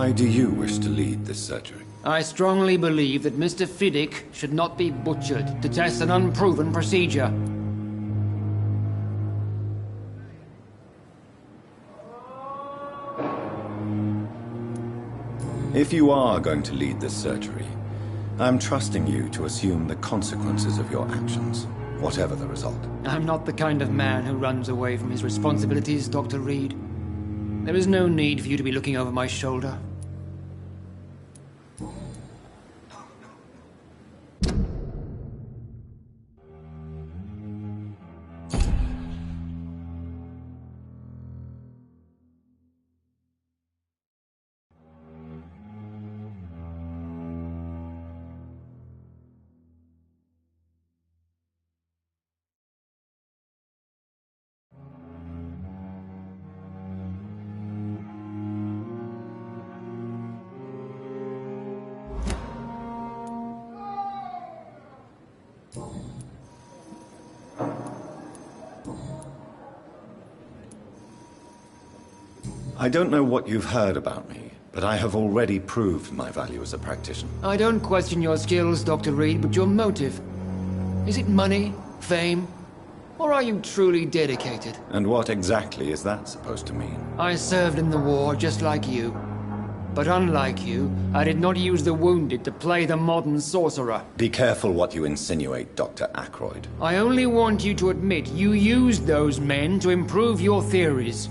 Why do you wish to lead this surgery? I strongly believe that Mr. Fiddick should not be butchered to test an unproven procedure. If you are going to lead this surgery, I'm trusting you to assume the consequences of your actions, whatever the result. I'm not the kind of man who runs away from his responsibilities, Dr. Reed. There is no need for you to be looking over my shoulder. I don't know what you've heard about me, but I have already proved my value as a practitioner. I don't question your skills, Dr. Reed, but your motive. Is it money, fame, or are you truly dedicated? And what exactly is that supposed to mean? I served in the war just like you. But unlike you, I did not use the wounded to play the modern sorcerer. Be careful what you insinuate, Dr. Ackroyd. I only want you to admit you used those men to improve your theories.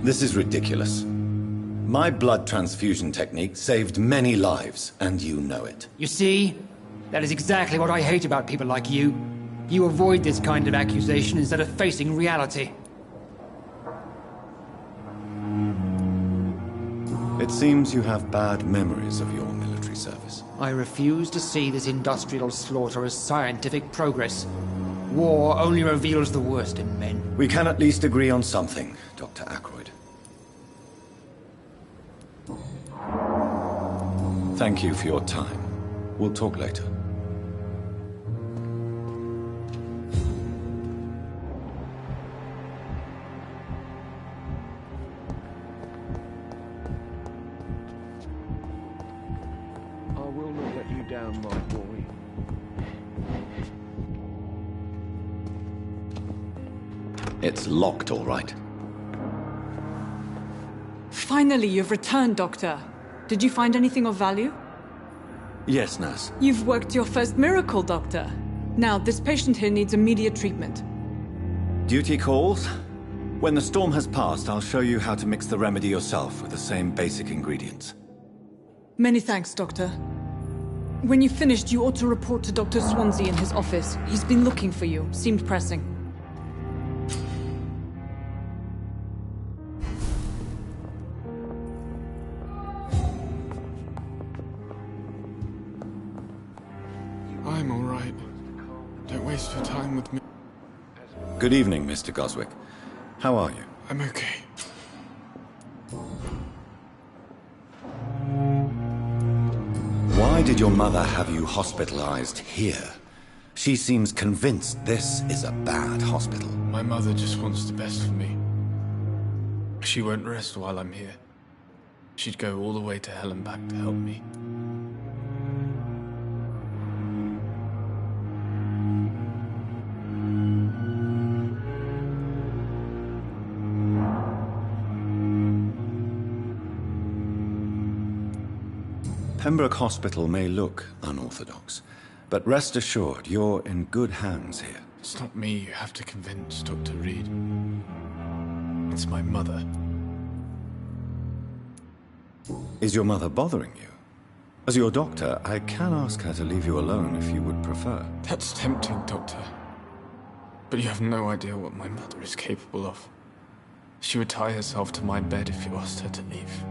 This is ridiculous. My blood transfusion technique saved many lives, and you know it. You see? That is exactly what I hate about people like you. You avoid this kind of accusation instead of facing reality. It seems you have bad memories of your military service. I refuse to see this industrial slaughter as scientific progress. War only reveals the worst in men. We can at least agree on something, Dr. Ackroyd. Thank you for your time. We'll talk later. I will not let you down, my boy. It's locked, all right. Finally, you've returned, Doctor. Did you find anything of value? Yes, nurse. You've worked your first miracle, Doctor. Now, this patient here needs immediate treatment. Duty calls. When the storm has passed, I'll show you how to mix the remedy yourself with the same basic ingredients. Many thanks, Doctor. When you've finished, you ought to report to Dr. Swansea in his office. He's been looking for you. Seemed pressing. I'm all right. Don't waste your time with me. Good evening, Mr. Goswick. How are you? I'm okay. Why did your mother have you hospitalized here? She seems convinced this is a bad hospital. My mother just wants the best for me. She won't rest while I'm here. She'd go all the way to hell and back to help me. Pembroke Hospital may look unorthodox, but rest assured you're in good hands here. It's not me you have to convince, Dr. Reed. It's my mother. Is your mother bothering you? As your doctor, I can ask her to leave you alone if you would prefer. That's tempting, Doctor. But you have no idea what my mother is capable of. She would tie herself to my bed if you asked her to leave.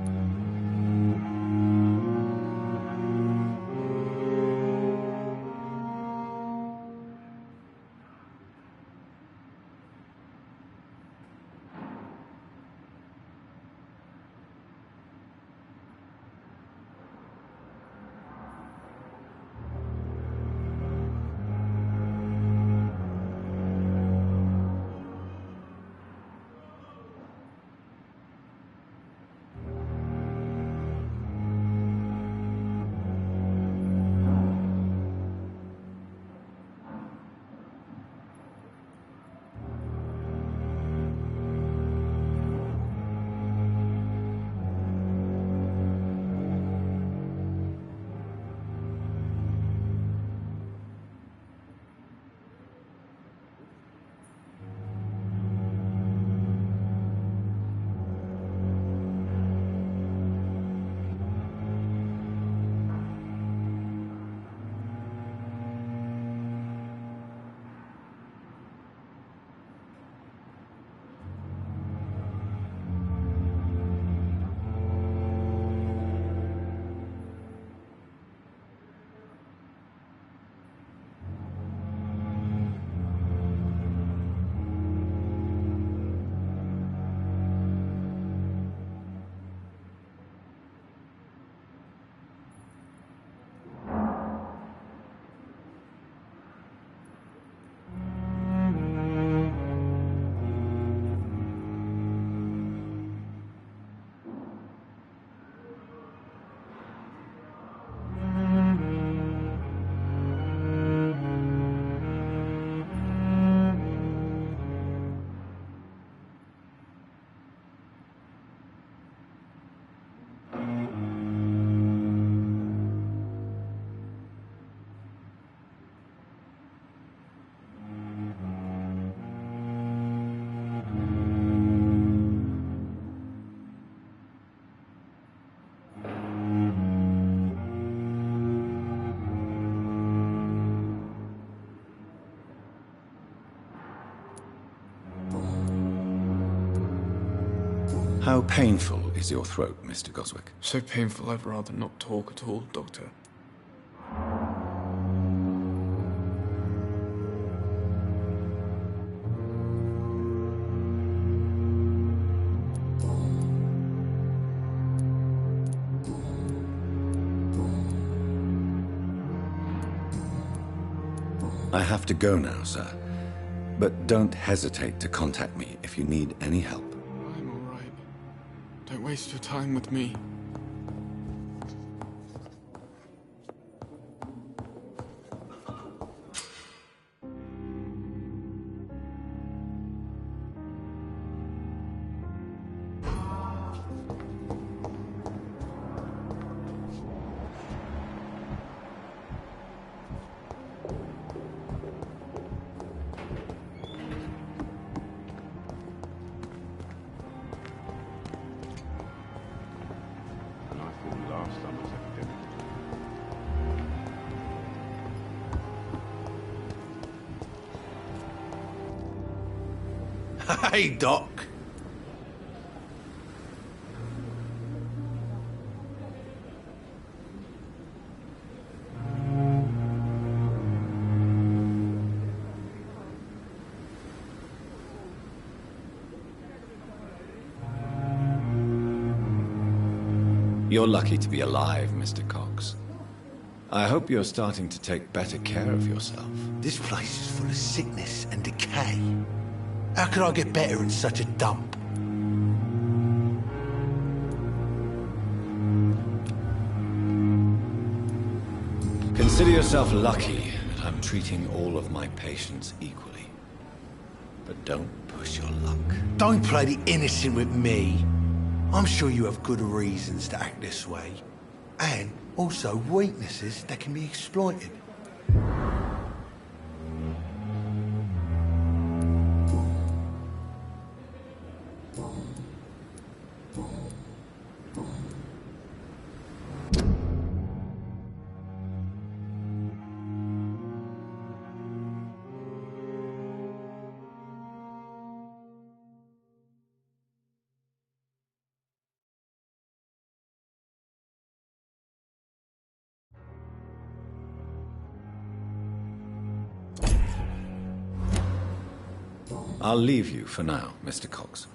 How painful is your throat, Mr. Goswick? So painful I'd rather not talk at all, Doctor. I have to go now, sir. But don't hesitate to contact me if you need any help. I'm all right. Don't waste your time with me. Hey, Doc. You're lucky to be alive, Mr. Cox. I hope you're starting to take better care of yourself. This place is full of sickness and decay. How could I get better in such a dump? Consider yourself lucky that I'm treating all of my patients equally. But don't push your luck. Don't play the innocent with me. I'm sure you have good reasons to act this way. And Also, weaknesses that can be exploited. I'll leave you for now, Mr. Cox.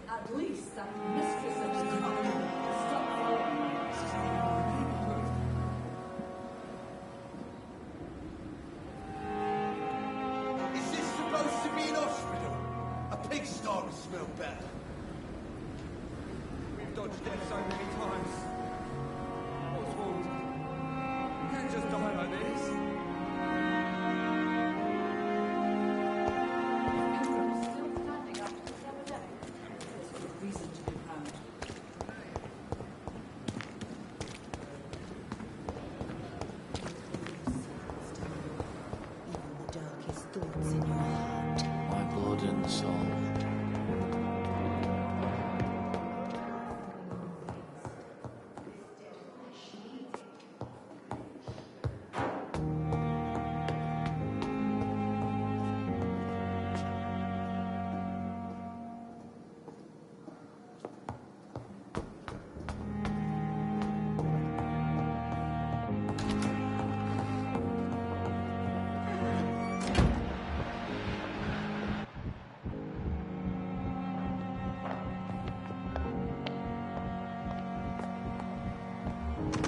At least that mistress of the colony stopped following me. Is this supposed to be an hospital? A pigsty would smell better. We've dodged death so many times. Oswald, you can't just die like this. My blood and soul.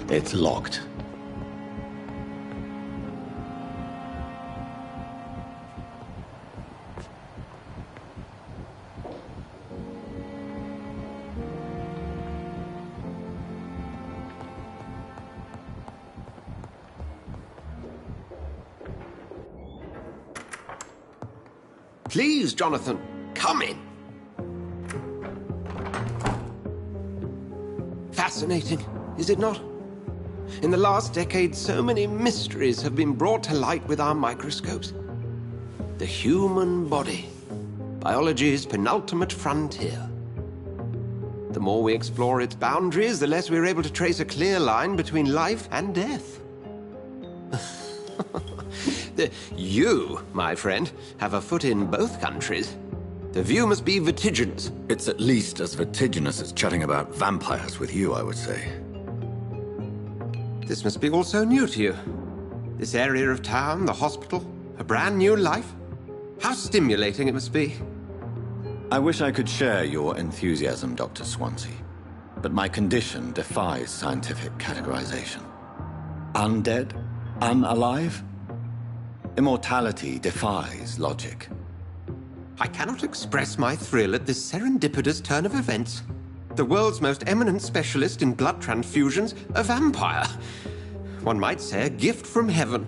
It's locked. Please, Jonathan, come in. Fascinating, is it not? In the last decade, so many mysteries have been brought to light with our microscopes. The human body, biology's penultimate frontier. The more we explore its boundaries, the less we're able to trace a clear line between life and death. You, my friend, have a foot in both countries. The view must be vertiginous. It's at least as vertiginous as chatting about vampires with you, I would say. This must be all so new to you. This area of town, the hospital, a brand new life. How stimulating it must be. I wish I could share your enthusiasm, Dr. Swansea, but my condition defies scientific categorization. Undead? Unalive? Immortality defies logic. I cannot express my thrill at this serendipitous turn of events. The world's most eminent specialist in blood transfusions, a vampire. One might say a gift from heaven.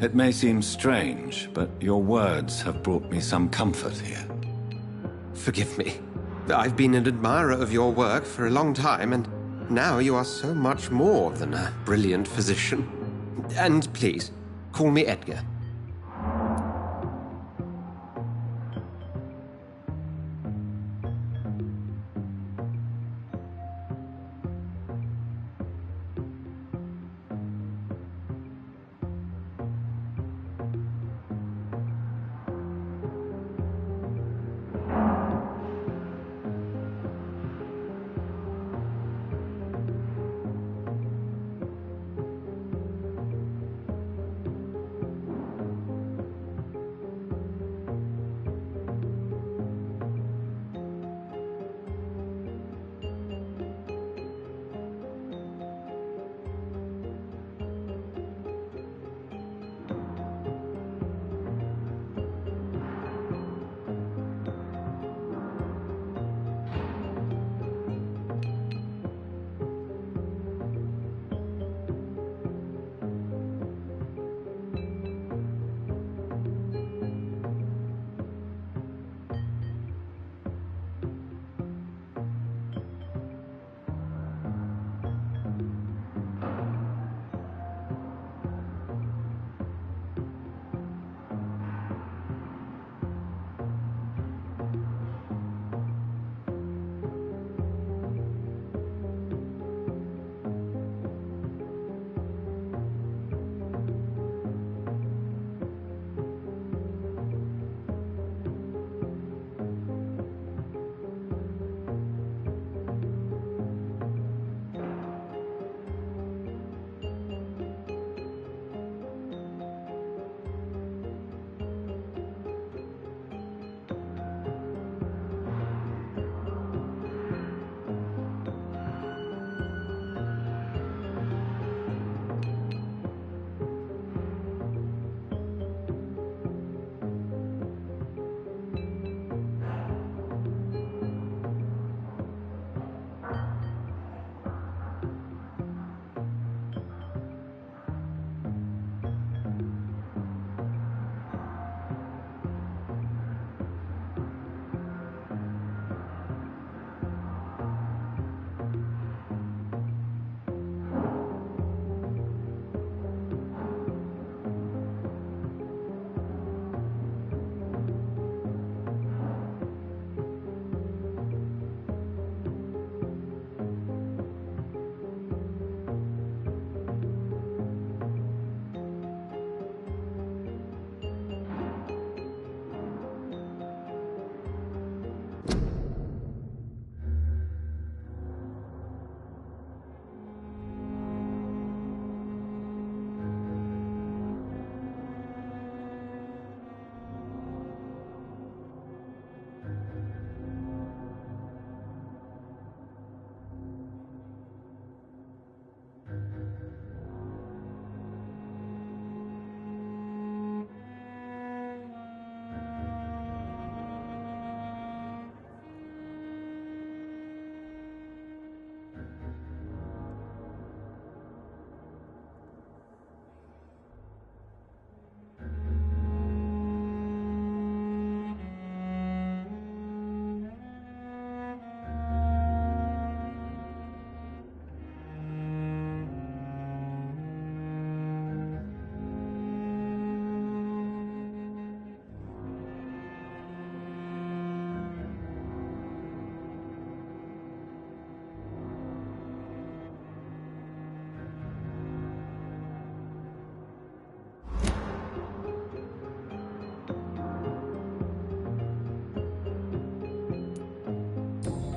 It may seem strange, but your words have brought me some comfort here. Forgive me. I've been an admirer of your work for a long time, and now you are so much more than a brilliant physician. And please, call me Edgar.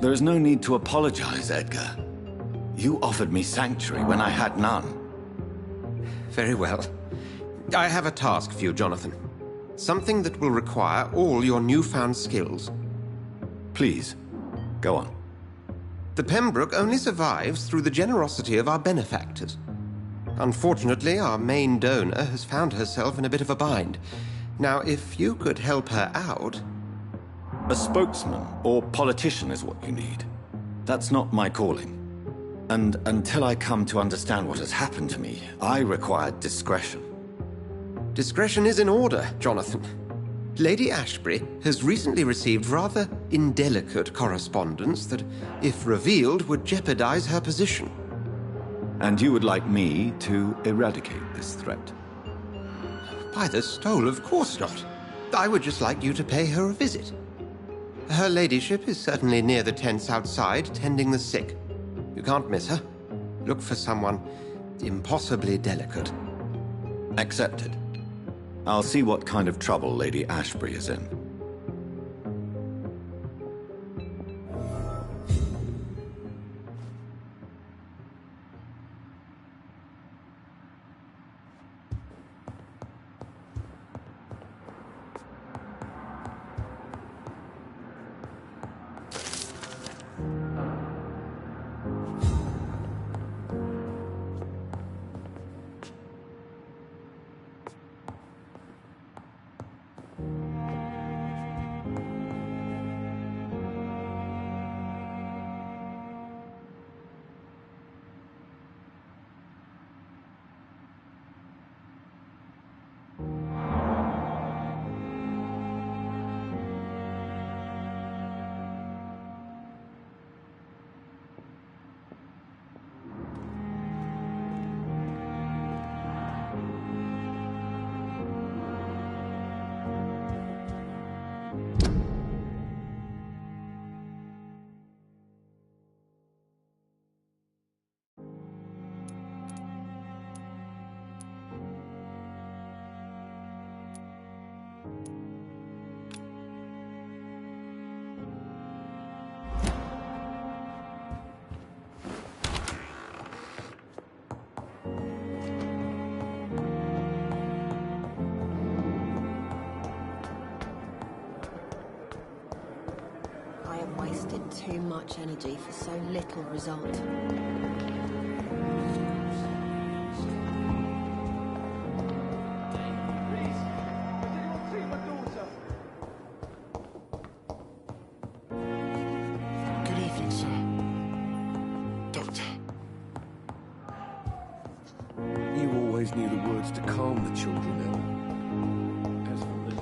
There is no need to apologize, Edgar. You offered me sanctuary when I had none. Very well. I have a task for you, Jonathan. Something that will require all your newfound skills. Please, go on. The Pembroke only survives through the generosity of our benefactors. Unfortunately, our main donor has found herself in a bit of a bind. Now, if you could help her out... A spokesman or politician is what you need. That's not my calling. And until I come to understand what has happened to me, I require discretion. Discretion is in order, Jonathan. Lady Ashbury has recently received rather indelicate correspondence that, if revealed, would jeopardize her position. And you would like me to eradicate this threat? By the stole, of course not. I would just like you to pay her a visit. Her ladyship is certainly near the tents outside, tending the sick. You can't miss her. Look for someone impossibly delicate. Accepted. I'll see what kind of trouble Lady Ashbury is in. Too much energy for so little result. Good evening, sir. Doctor. You always knew the words to calm the children, Ellen. As for me...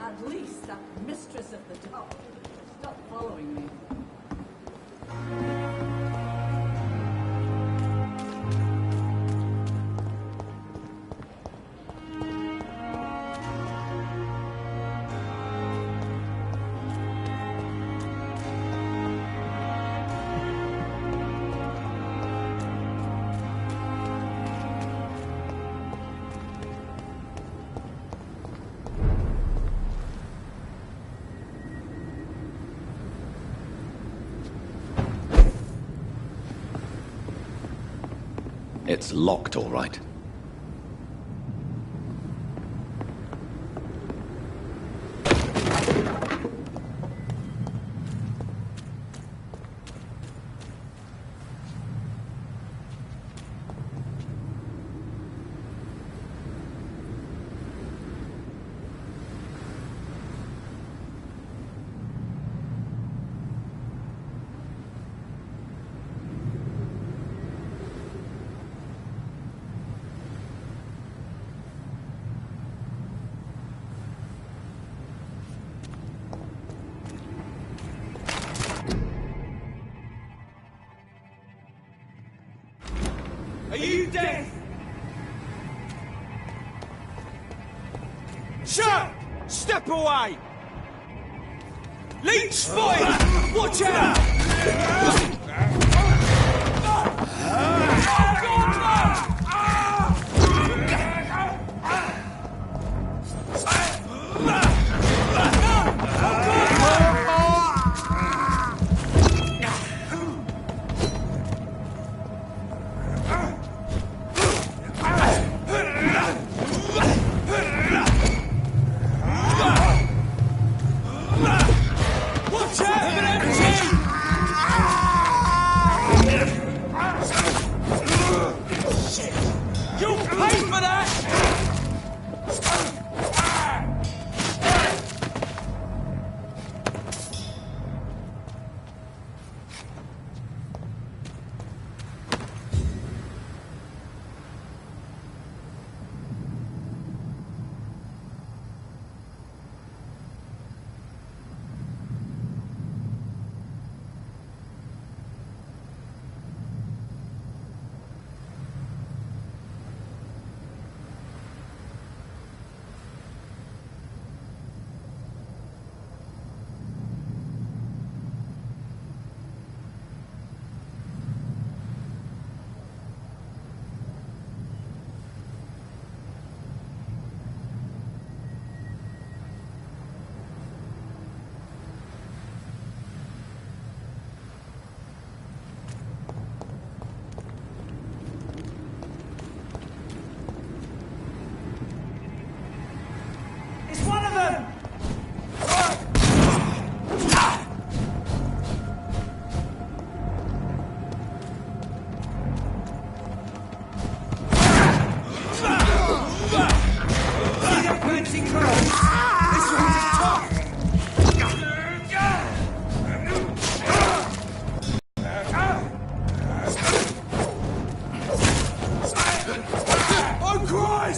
At least that mistress of the tower stop following me. It's locked, all right. Are you deaf? Sir! Step away! Leech spotted! Watch out!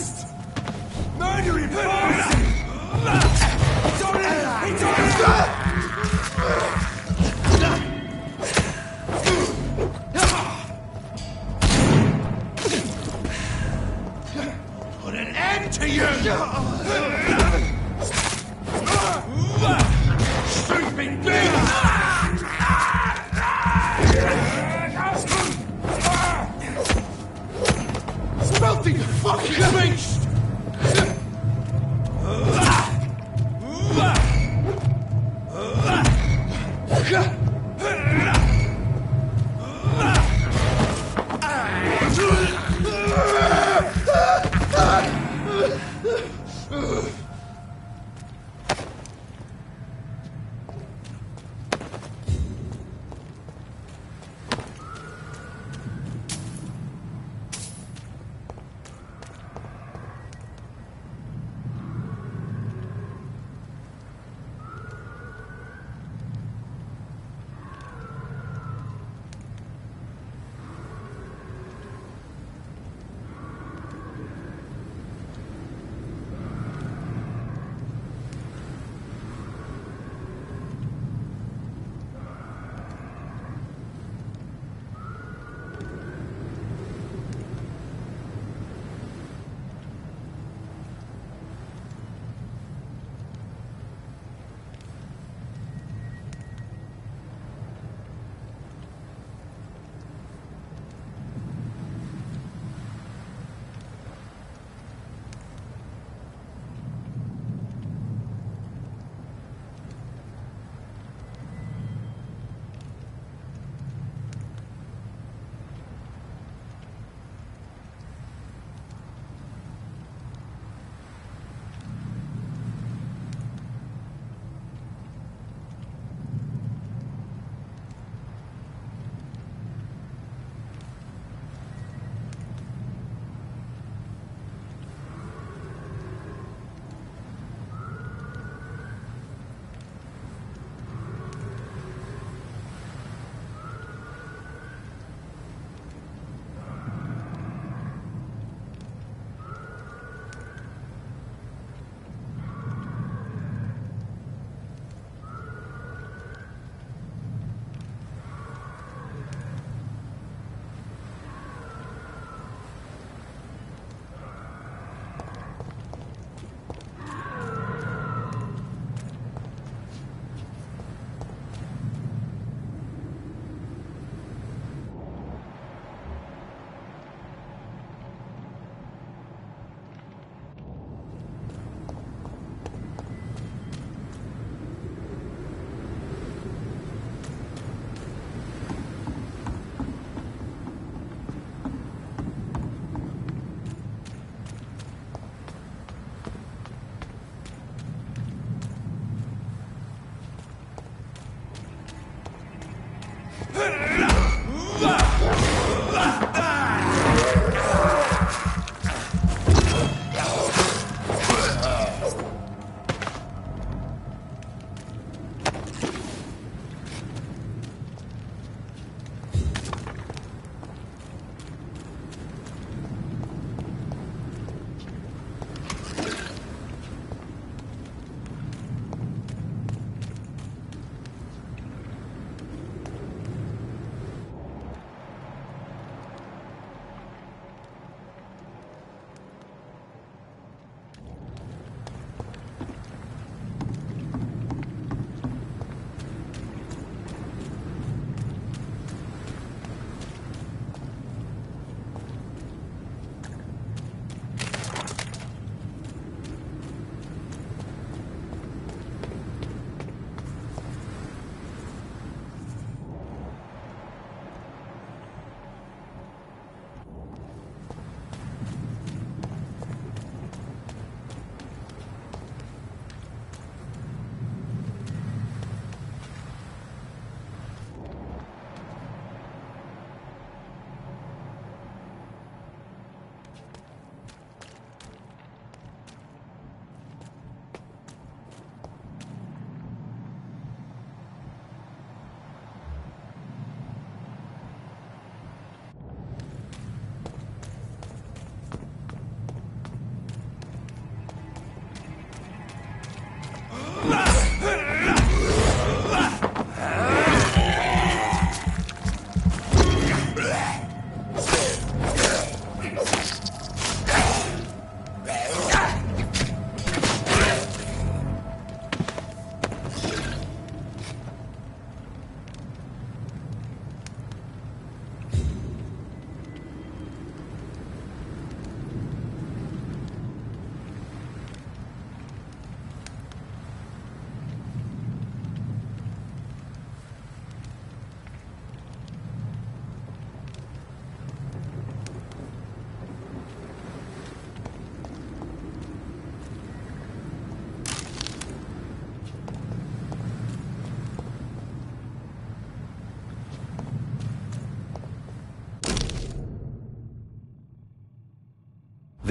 beast! Murdering bastard! Put an end to you! Stupid beast! Filthy fucking beast!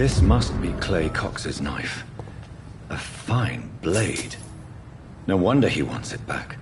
This must be Clay Cox's knife. A fine blade. No wonder he wants it back.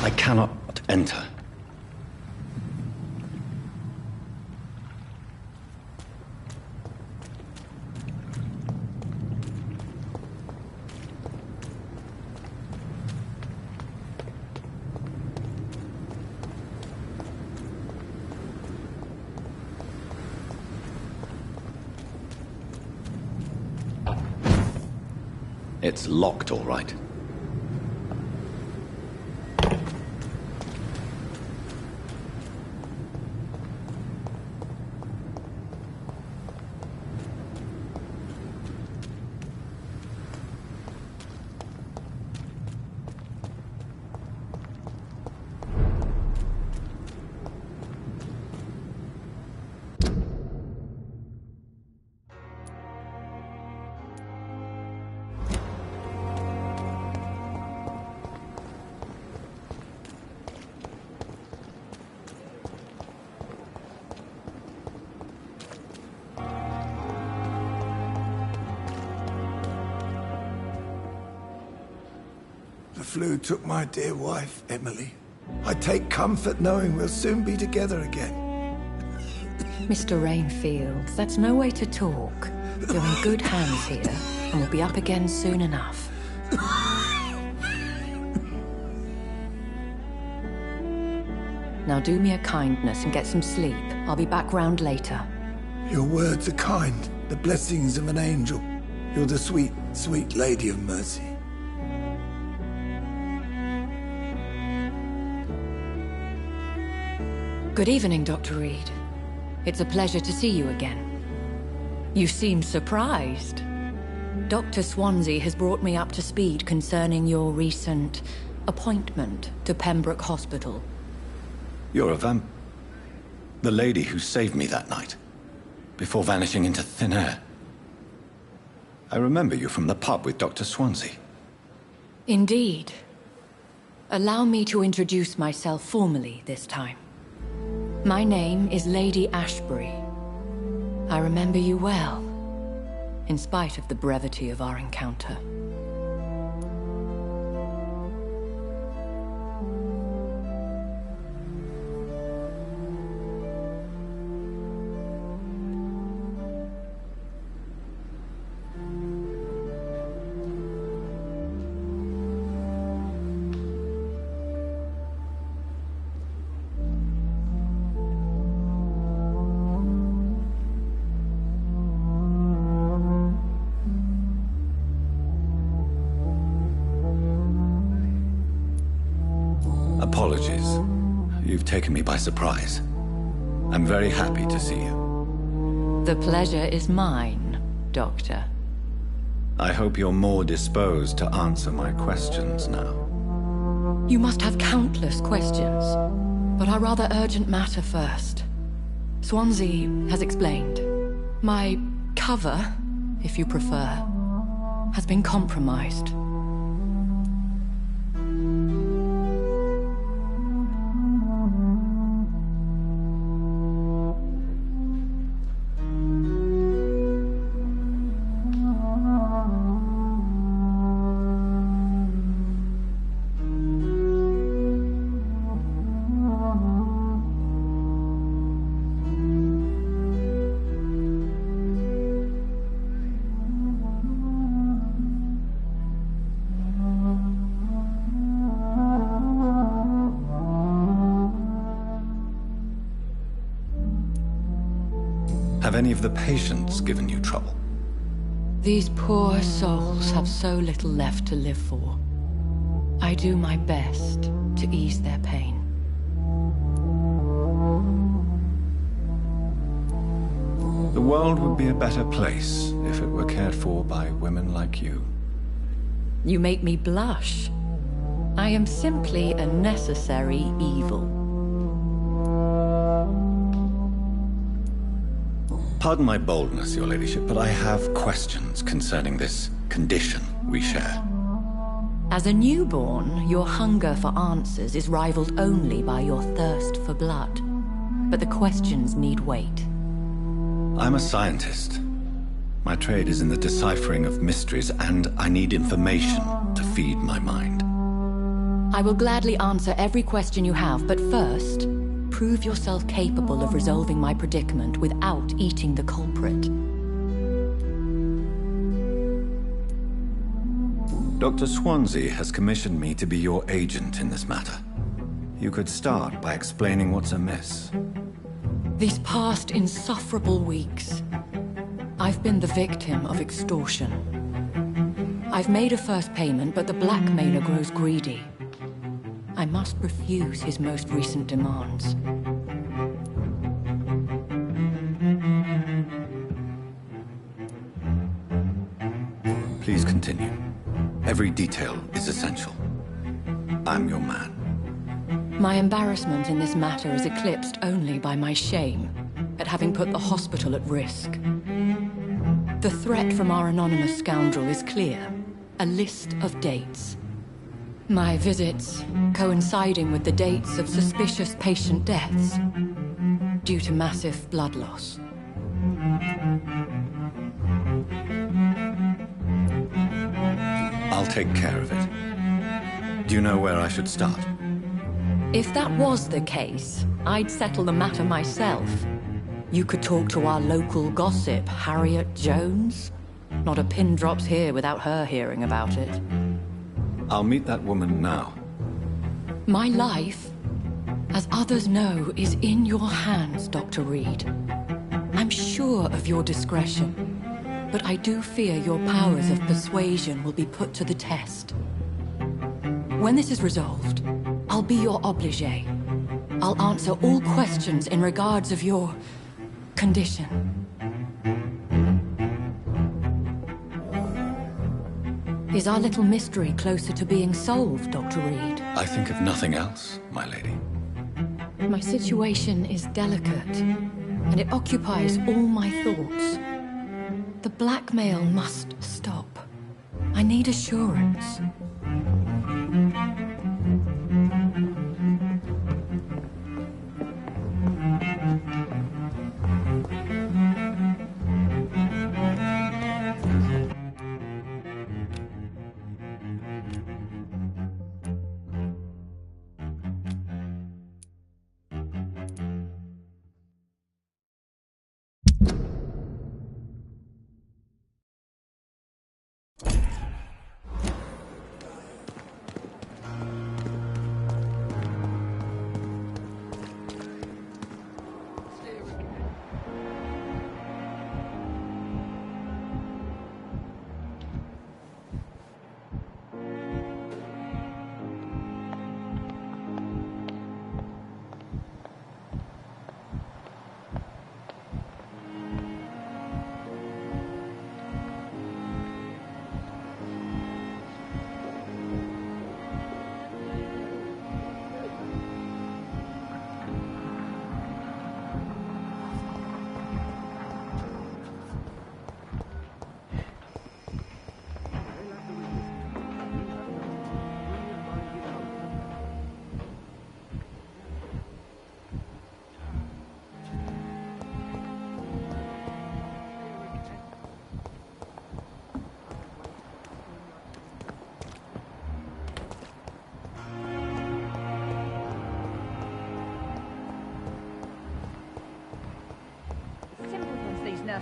I cannot enter. It's locked, all right. The flu took my dear wife, Emily. I take comfort knowing we'll soon be together again. Mr. Rainfield, that's no way to talk. You're in good hands here, and we'll be up again soon enough. Now do me a kindness and get some sleep. I'll be back round later. Your words are kind, the blessings of an angel. You're the sweet, sweet Lady of Mercy. Good evening, Dr. Reed. It's a pleasure to see you again. You seem surprised. Dr. Swansea has brought me up to speed concerning your recent appointment to Pembroke Hospital. You're a the lady who saved me that night, before vanishing into thin air. I remember you from the pub with Dr. Swansea. Indeed. Allow me to introduce myself formally this time. My name is Lady Ashbury. I remember you well, in spite of the brevity of our encounter. apologies. You've taken me by surprise. I'm very happy to see you. The pleasure is mine, Doctor. I hope you're more disposed to answer my questions now. You must have countless questions, but our rather urgent matter first. Swansea has explained. My cover, if you prefer, has been compromised. Have any of the patients given you trouble? These poor souls have so little left to live for. I do my best to ease their pain. The world would be a better place if it were cared for by women like you. You make me blush. I am simply a necessary evil. Pardon my boldness, Your Ladyship, but I have questions concerning this condition we share. As a newborn, your hunger for answers is rivaled only by your thirst for blood. But the questions need wait. I'm a scientist. My trade is in the deciphering of mysteries, and I need information to feed my mind. I will gladly answer every question you have, but first, prove yourself capable of resolving my predicament without eating the culprit. Dr. Swansea has commissioned me to be your agent in this matter. You could start by explaining what's amiss. These past insufferable weeks, I've been the victim of extortion. I've made a first payment, but the blackmailer grows greedy. I must refuse his most recent demands. Please continue. Every detail is essential. I'm your man. My embarrassment in this matter is eclipsed only by my shame at having put the hospital at risk. The threat from our anonymous scoundrel is clear. A list of dates. My visits coinciding with the dates of suspicious patient deaths due to massive blood loss. I'll take care of it. Do you know where I should start? If that was the case, I'd settle the matter myself. You could talk to our local gossip, Harriet Jones. Not a pin drops here without her hearing about it. I'll meet that woman now. My life, as others know, is in your hands, Dr. Reed. I'm sure of your discretion, but I do fear your powers of persuasion will be put to the test. When this is resolved, I'll be your obligé. I'll answer all questions in regards of your condition. Is our little mystery closer to being solved, Dr. Reed? I think of nothing else, my lady. My situation is delicate, and it occupies all my thoughts. The blackmail must stop. I need assurance.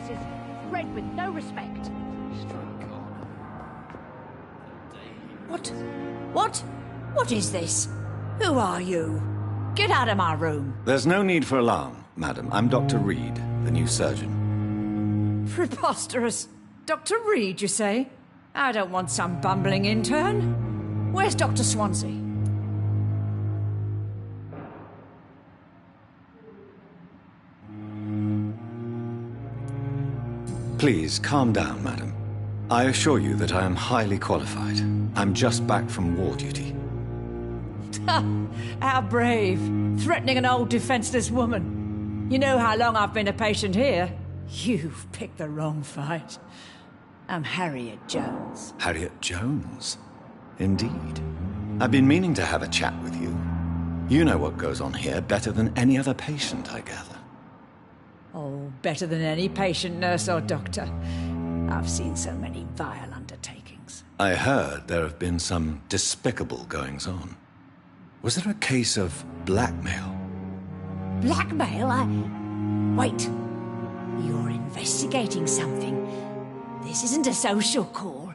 nurses, bred with no respect. What is this? Who are you? Get out of my room. There's no need for alarm, madam. I'm Dr. Reed, the new surgeon. Preposterous. Dr. Reed, you say? I don't want some bumbling intern. Where's Dr. Swansea? Please, calm down, madam. I assure you that I am highly qualified. I'm just back from war duty. How brave. Threatening an old defenseless woman. You know how long I've been a patient here? You've picked the wrong fight. I'm Harriet Jones. Harriet Jones? Indeed. I've been meaning to have a chat with you. You know what goes on here better than any other patient, I gather. Oh, better than any patient, nurse or doctor. I've seen so many vile undertakings. I heard there have been some despicable goings-on. Was there a case of blackmail? Blackmail? Wait. You're investigating something. This isn't a social call.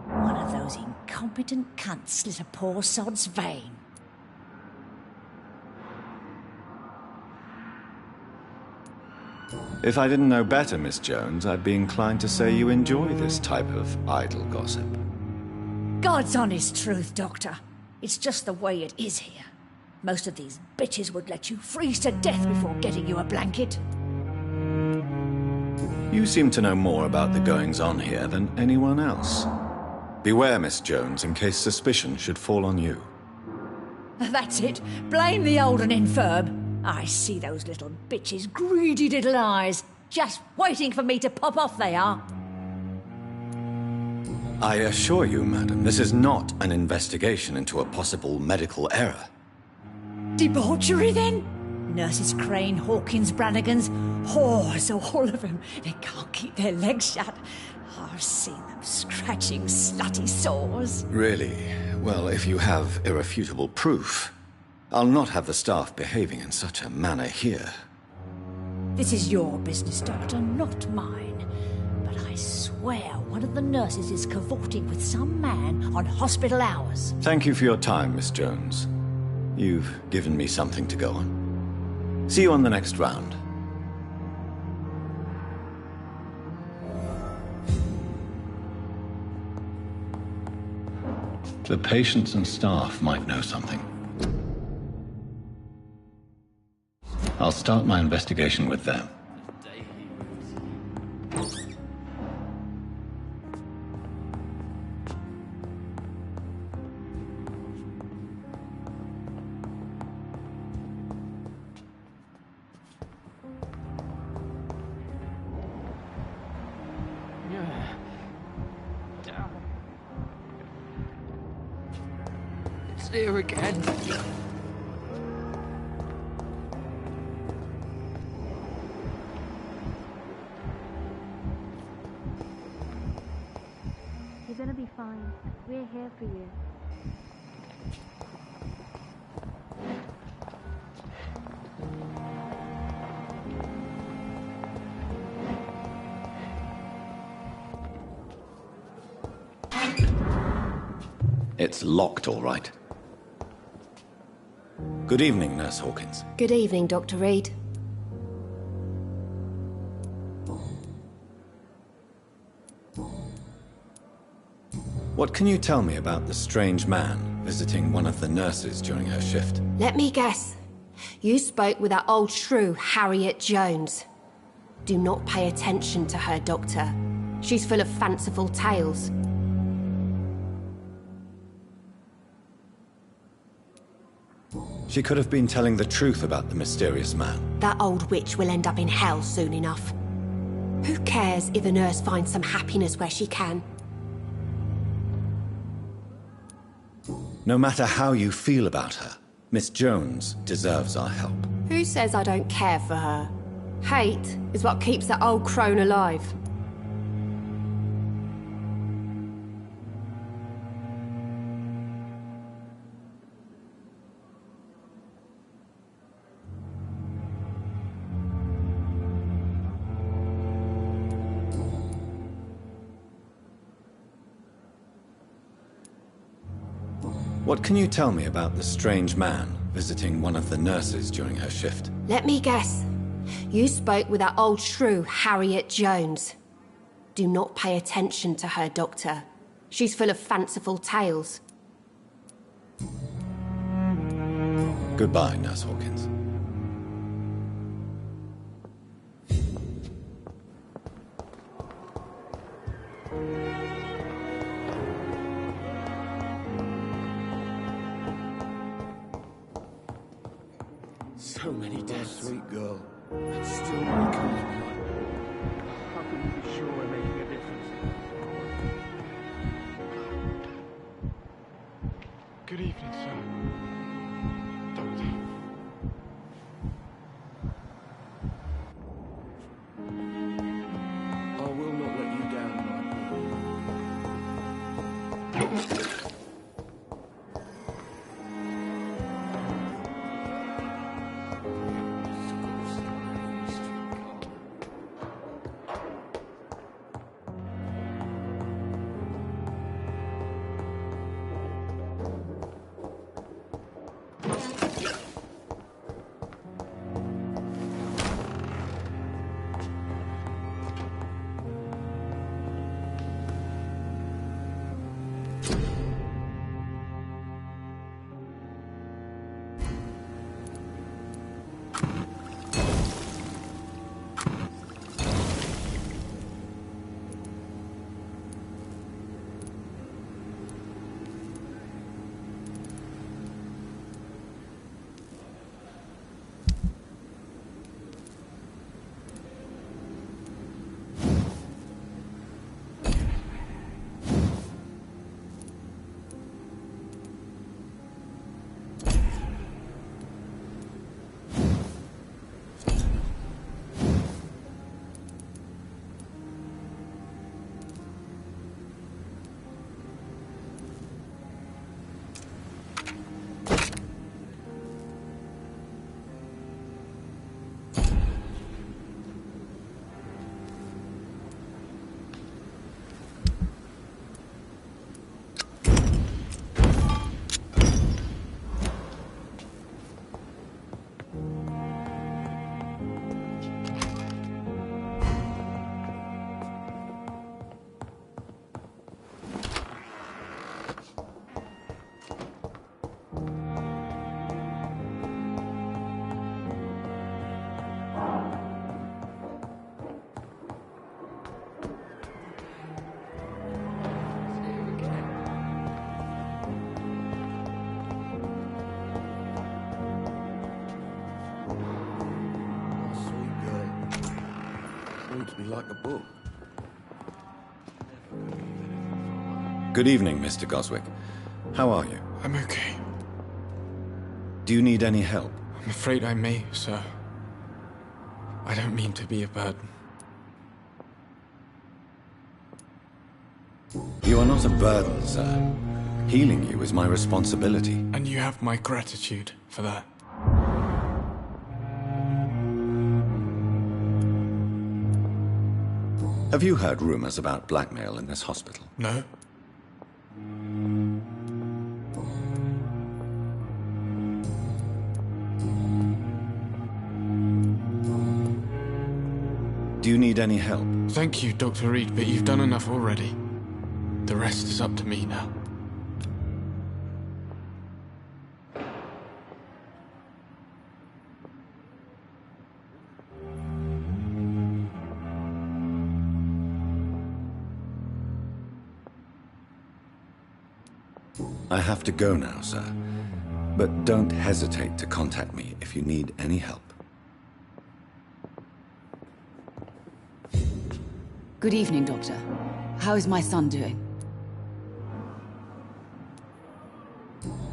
One of those incompetent cunts slit a poor sod's vein. If I didn't know better, Miss Jones, I'd be inclined to say you enjoy this type of idle gossip. God's honest truth, Doctor. It's just the way it is here. Most of these bitches would let you freeze to death before getting you a blanket. You seem to know more about the goings-on here than anyone else. Beware, Miss Jones, in case suspicion should fall on you. That's it. Blame the old and infirm. I see those little bitches' greedy little eyes. Just waiting for me to pop off they are. I assure you, madam, this is not an investigation into a possible medical error. Debauchery, then? Nurses Crane, Hawkins, Brannigans, whores, all of them. They can't keep their legs shut. I've seen them scratching slutty sores. Really? Well, if you have irrefutable proof, I'll not have the staff behaving in such a manner here. This is your business, Doctor, not mine. But I swear one of the nurses is cavorting with some man on hospital hours. Thank you for your time, Miss Jones. You've given me something to go on. See you on the next round. The patients and staff might know something. I'll start my investigation with them. It's there again. You're gonna be fine. We're here for you. It's locked, all right. Good evening, Nurse Hawkins. Good evening, Dr. Reed. What can you tell me about the strange man visiting one of the nurses during her shift? Let me guess. You spoke with that old shrew, Harriet Jones. Do not pay attention to her, Doctor. She's full of fanciful tales. She could have been telling the truth about the mysterious man. That old witch will end up in hell soon enough. Who cares if a nurse finds some happiness where she can? No matter how you feel about her, Miss Jones deserves our help. Who says I don't care for her? Hate is what keeps that old crone alive. What can you tell me about the strange man visiting one of the nurses during her shift? Let me guess. You spoke with that old shrew, Harriet Jones. Do not pay attention to her, Doctor. She's full of fanciful tales. Goodbye, Nurse Hawkins. So many deaths. Sweet girl. And still nobody comes by. How can we be sure we're making a difference? Good evening, sir. Doctor. I will not let you down, Vampyr. Reads me like a book. Good evening, Mr. Goswick. How are you? I'm okay. Do you need any help? I'm afraid I may, sir. I don't mean to be a burden. You are not a burden, sir. Healing you is my responsibility. And you have my gratitude for that. Have you heard rumors about blackmail in this hospital? No. Do you need any help? Thank you, Dr. Reed, but you've done enough already. The rest is up to me now. I have to go now, sir. But don't hesitate to contact me if you need any help. Good evening, Doctor. How is my son doing?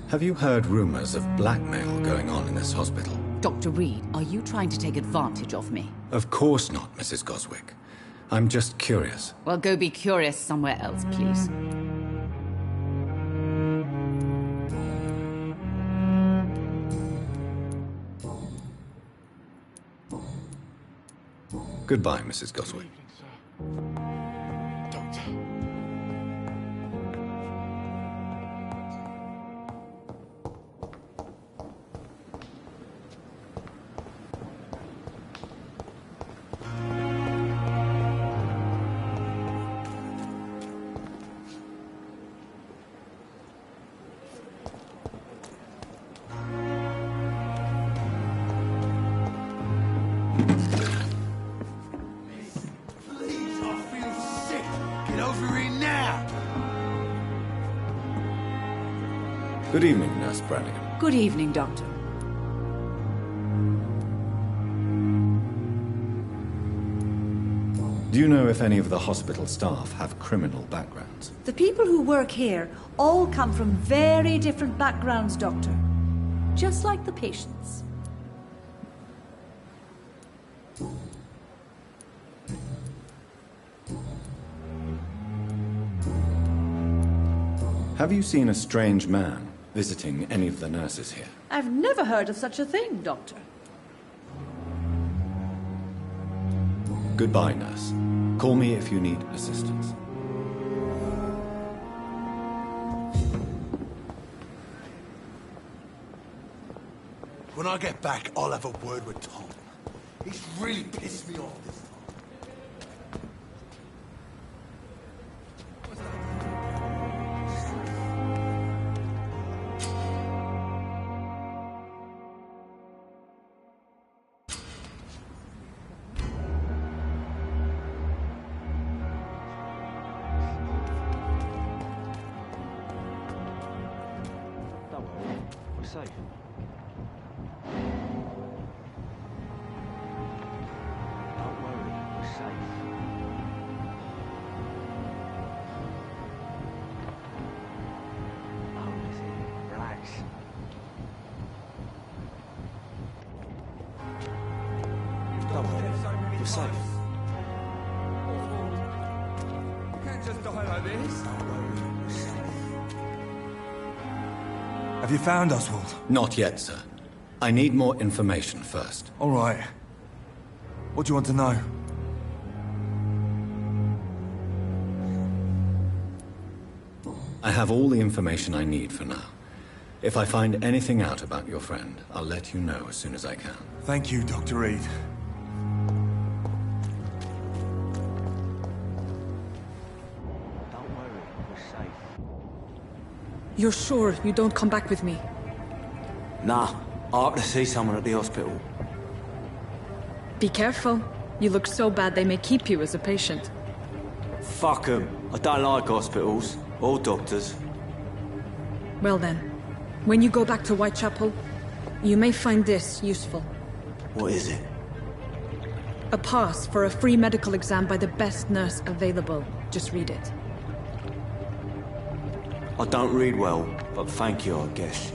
Have you heard rumors of blackmail going on in this hospital? Dr. Reed, are you trying to take advantage of me? Of course not, Mrs. Goswick. I'm just curious. Well, go be curious somewhere else, please. Goodbye, Mrs. Goswick. Doctor. Good evening, Nurse Brannigan. Good evening, Doctor. Do you know if any of the hospital staff have criminal backgrounds? The people who work here all come from very different backgrounds, Doctor. Just like the patients. Have you seen a strange man visiting any of the nurses here? I've never heard of such a thing, Doctor. Goodbye, nurse. Call me if you need assistance. When I get back, I'll have a word with Tom. He's really pissed me off this time. We're safe. Don't worry, we're safe. Oh, listen, relax. Don't worry, we're safe. You can't just die like this. Have you found Oswald? Not yet, sir. I need more information first. All right. What do you want to know? I have all the information I need for now. If I find anything out about your friend, I'll let you know as soon as I can. Thank you, Dr. Reed. Don't worry, we're safe. You're sure you don't come back with me? Nah, I have to see someone at the hospital. Be careful. You look so bad they may keep you as a patient. Fuck 'em. I don't like hospitals. Or doctors. Well then, when you go back to Whitechapel, you may find this useful. What is it? A pass for a free medical exam by the best nurse available. Just read it. I don't read well, but thank you, I guess.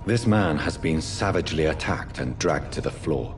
This man has been savagely attacked and dragged to the floor.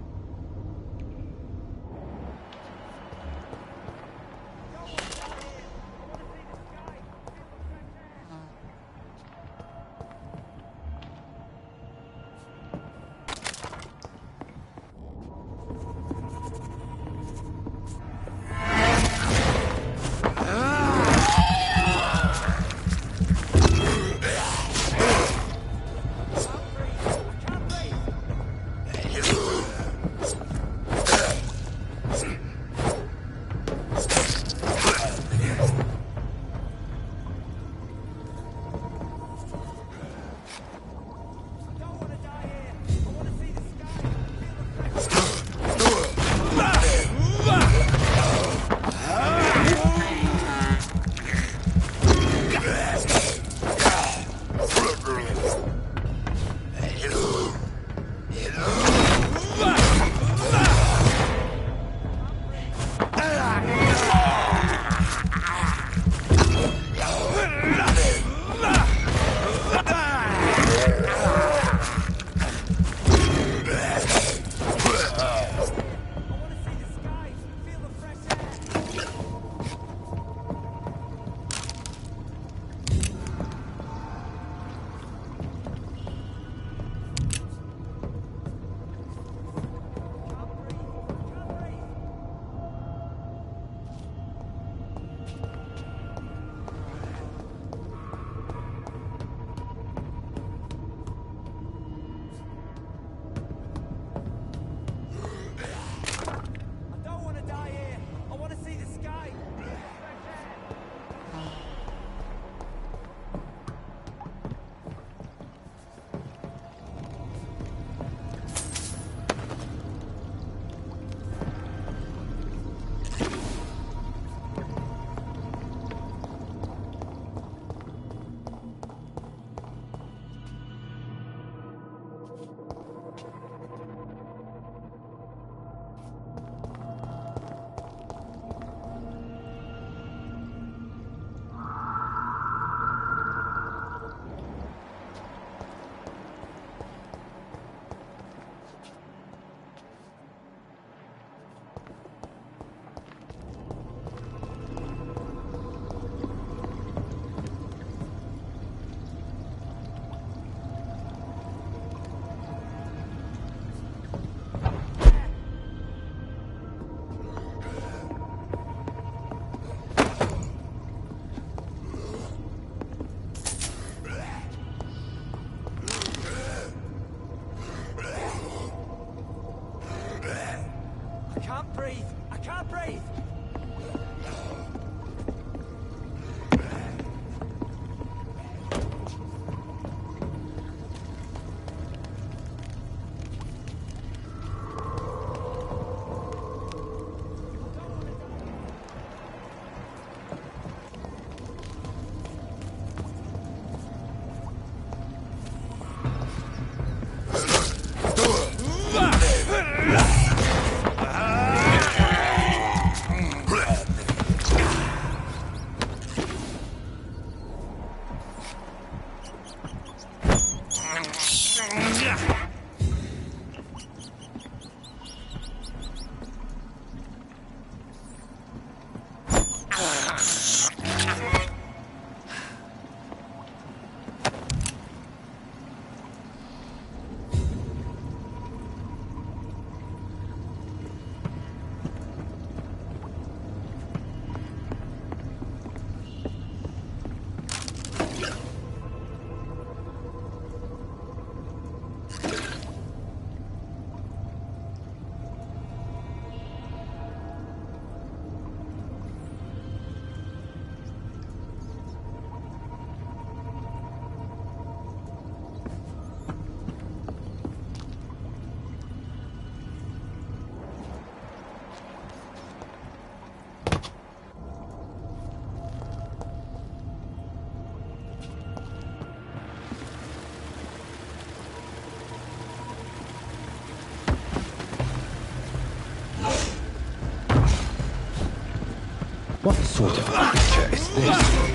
What sort of creature is this?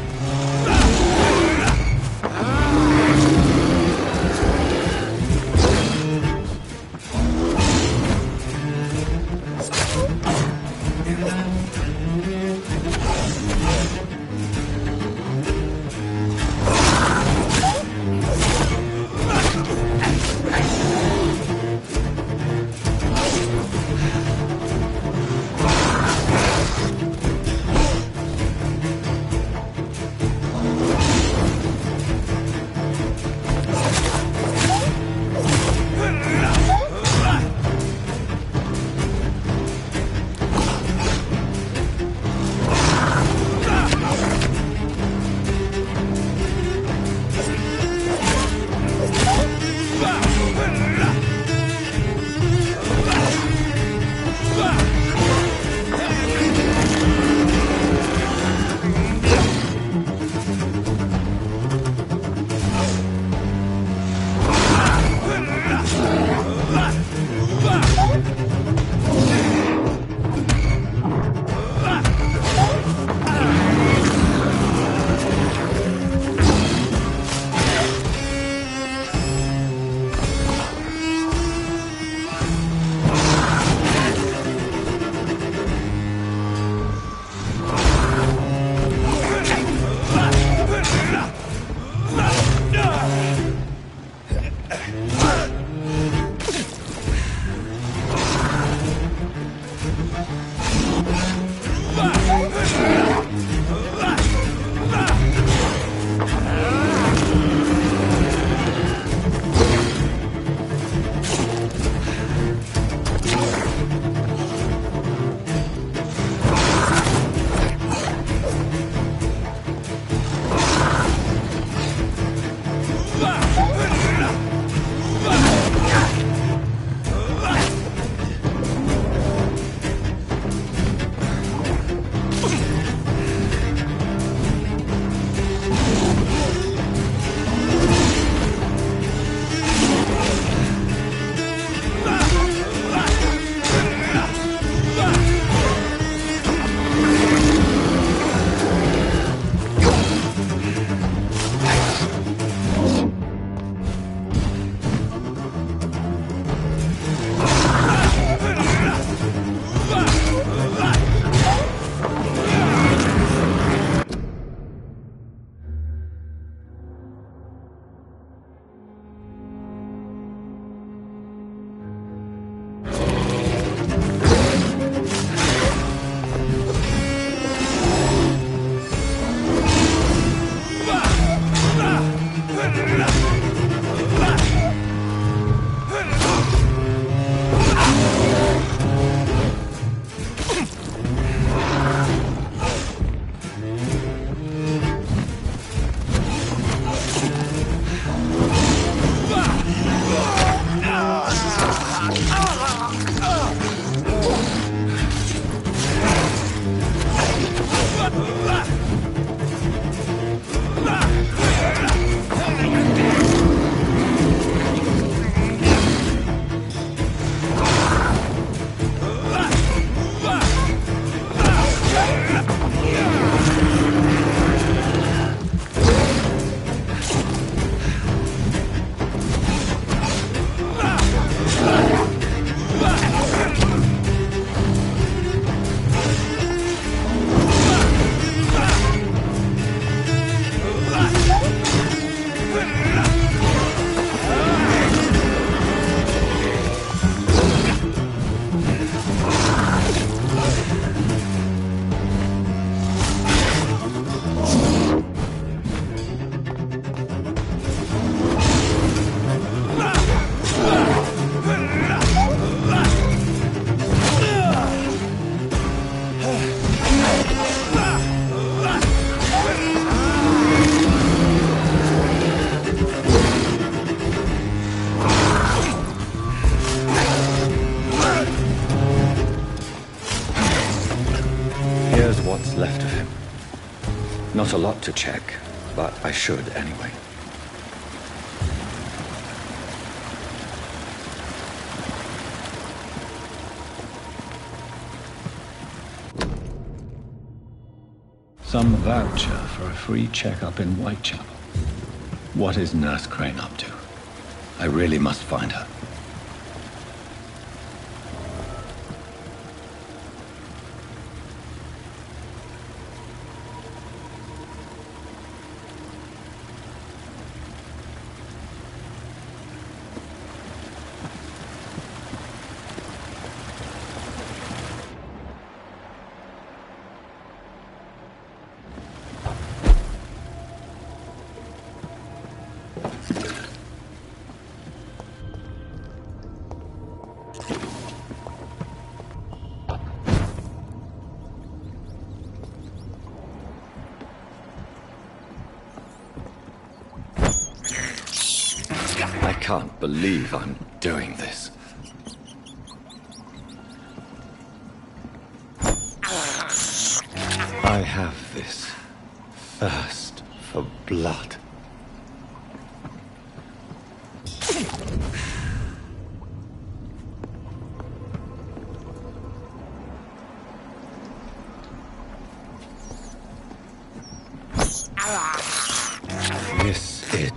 Not a lot to check, but I should anyway. Some voucher for a free checkup in Whitechapel. What is Nurse Crane up to? I really must find her. I can't believe I'm doing this. I have this thirst for blood. This is...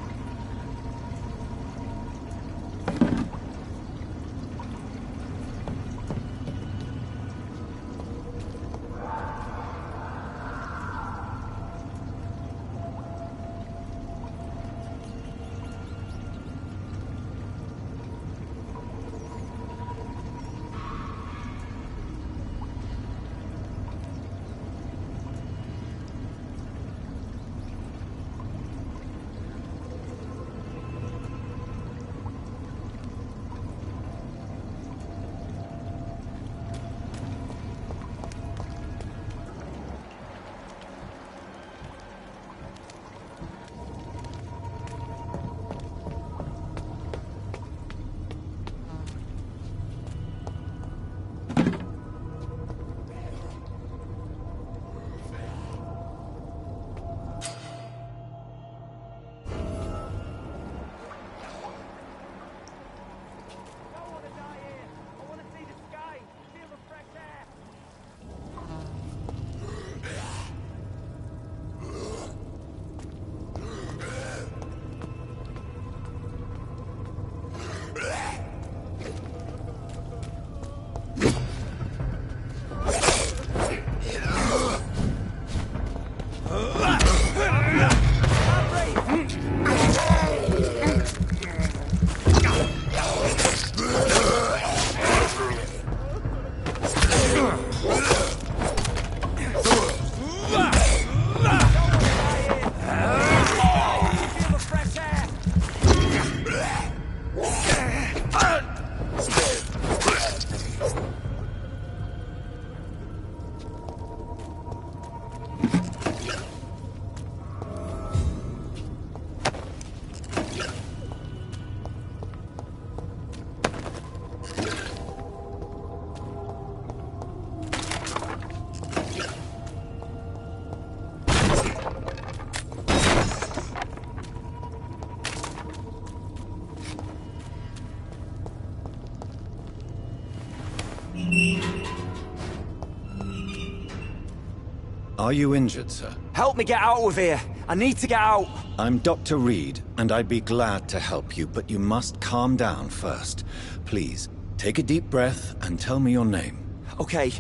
Are you injured, sir? Help me get out of here. I need to get out. I'm Dr. Reed, and I'd be glad to help you, but you must calm down first. Please, take a deep breath and tell me your name. Okay.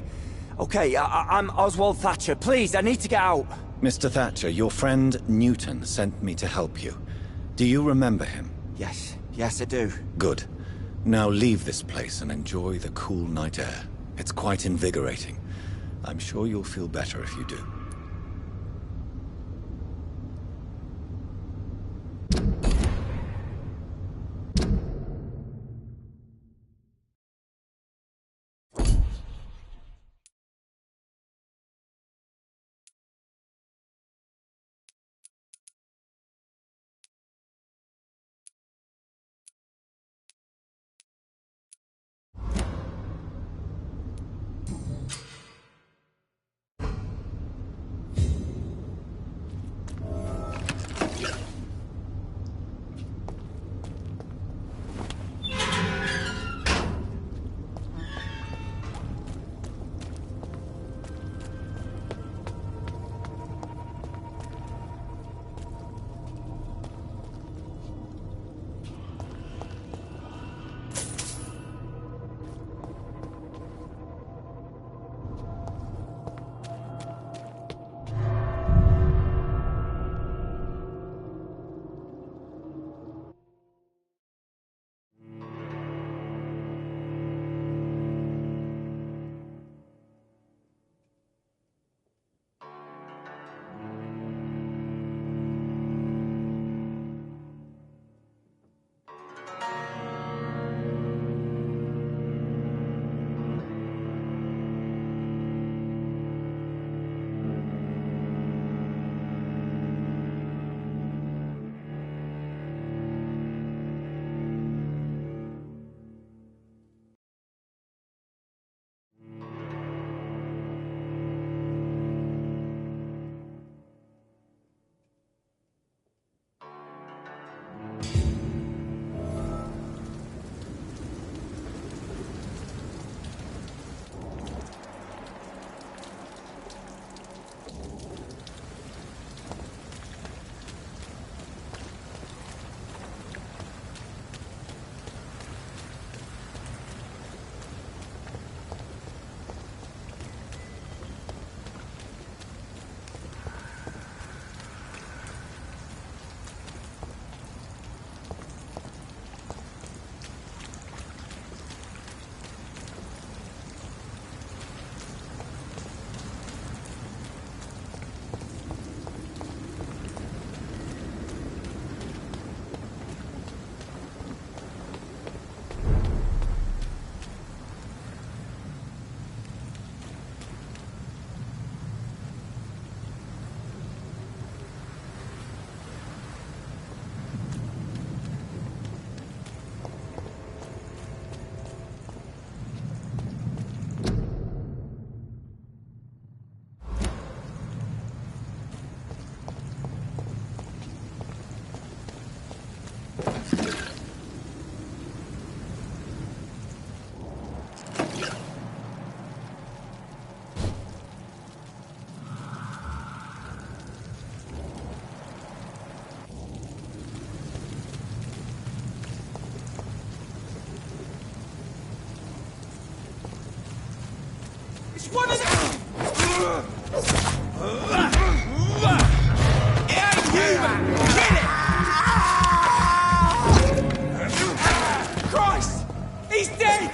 I'm Oswald Thatcher. Please, I need to get out. Mr. Thatcher, your friend Newton sent me to help you. Do you remember him? Yes, I do. Good. Now leave this place and enjoy the cool night air. It's quite invigorating. I'm sure you'll feel better if you do. It's one of them! It ain't human! Kill it! Christ! He's dead!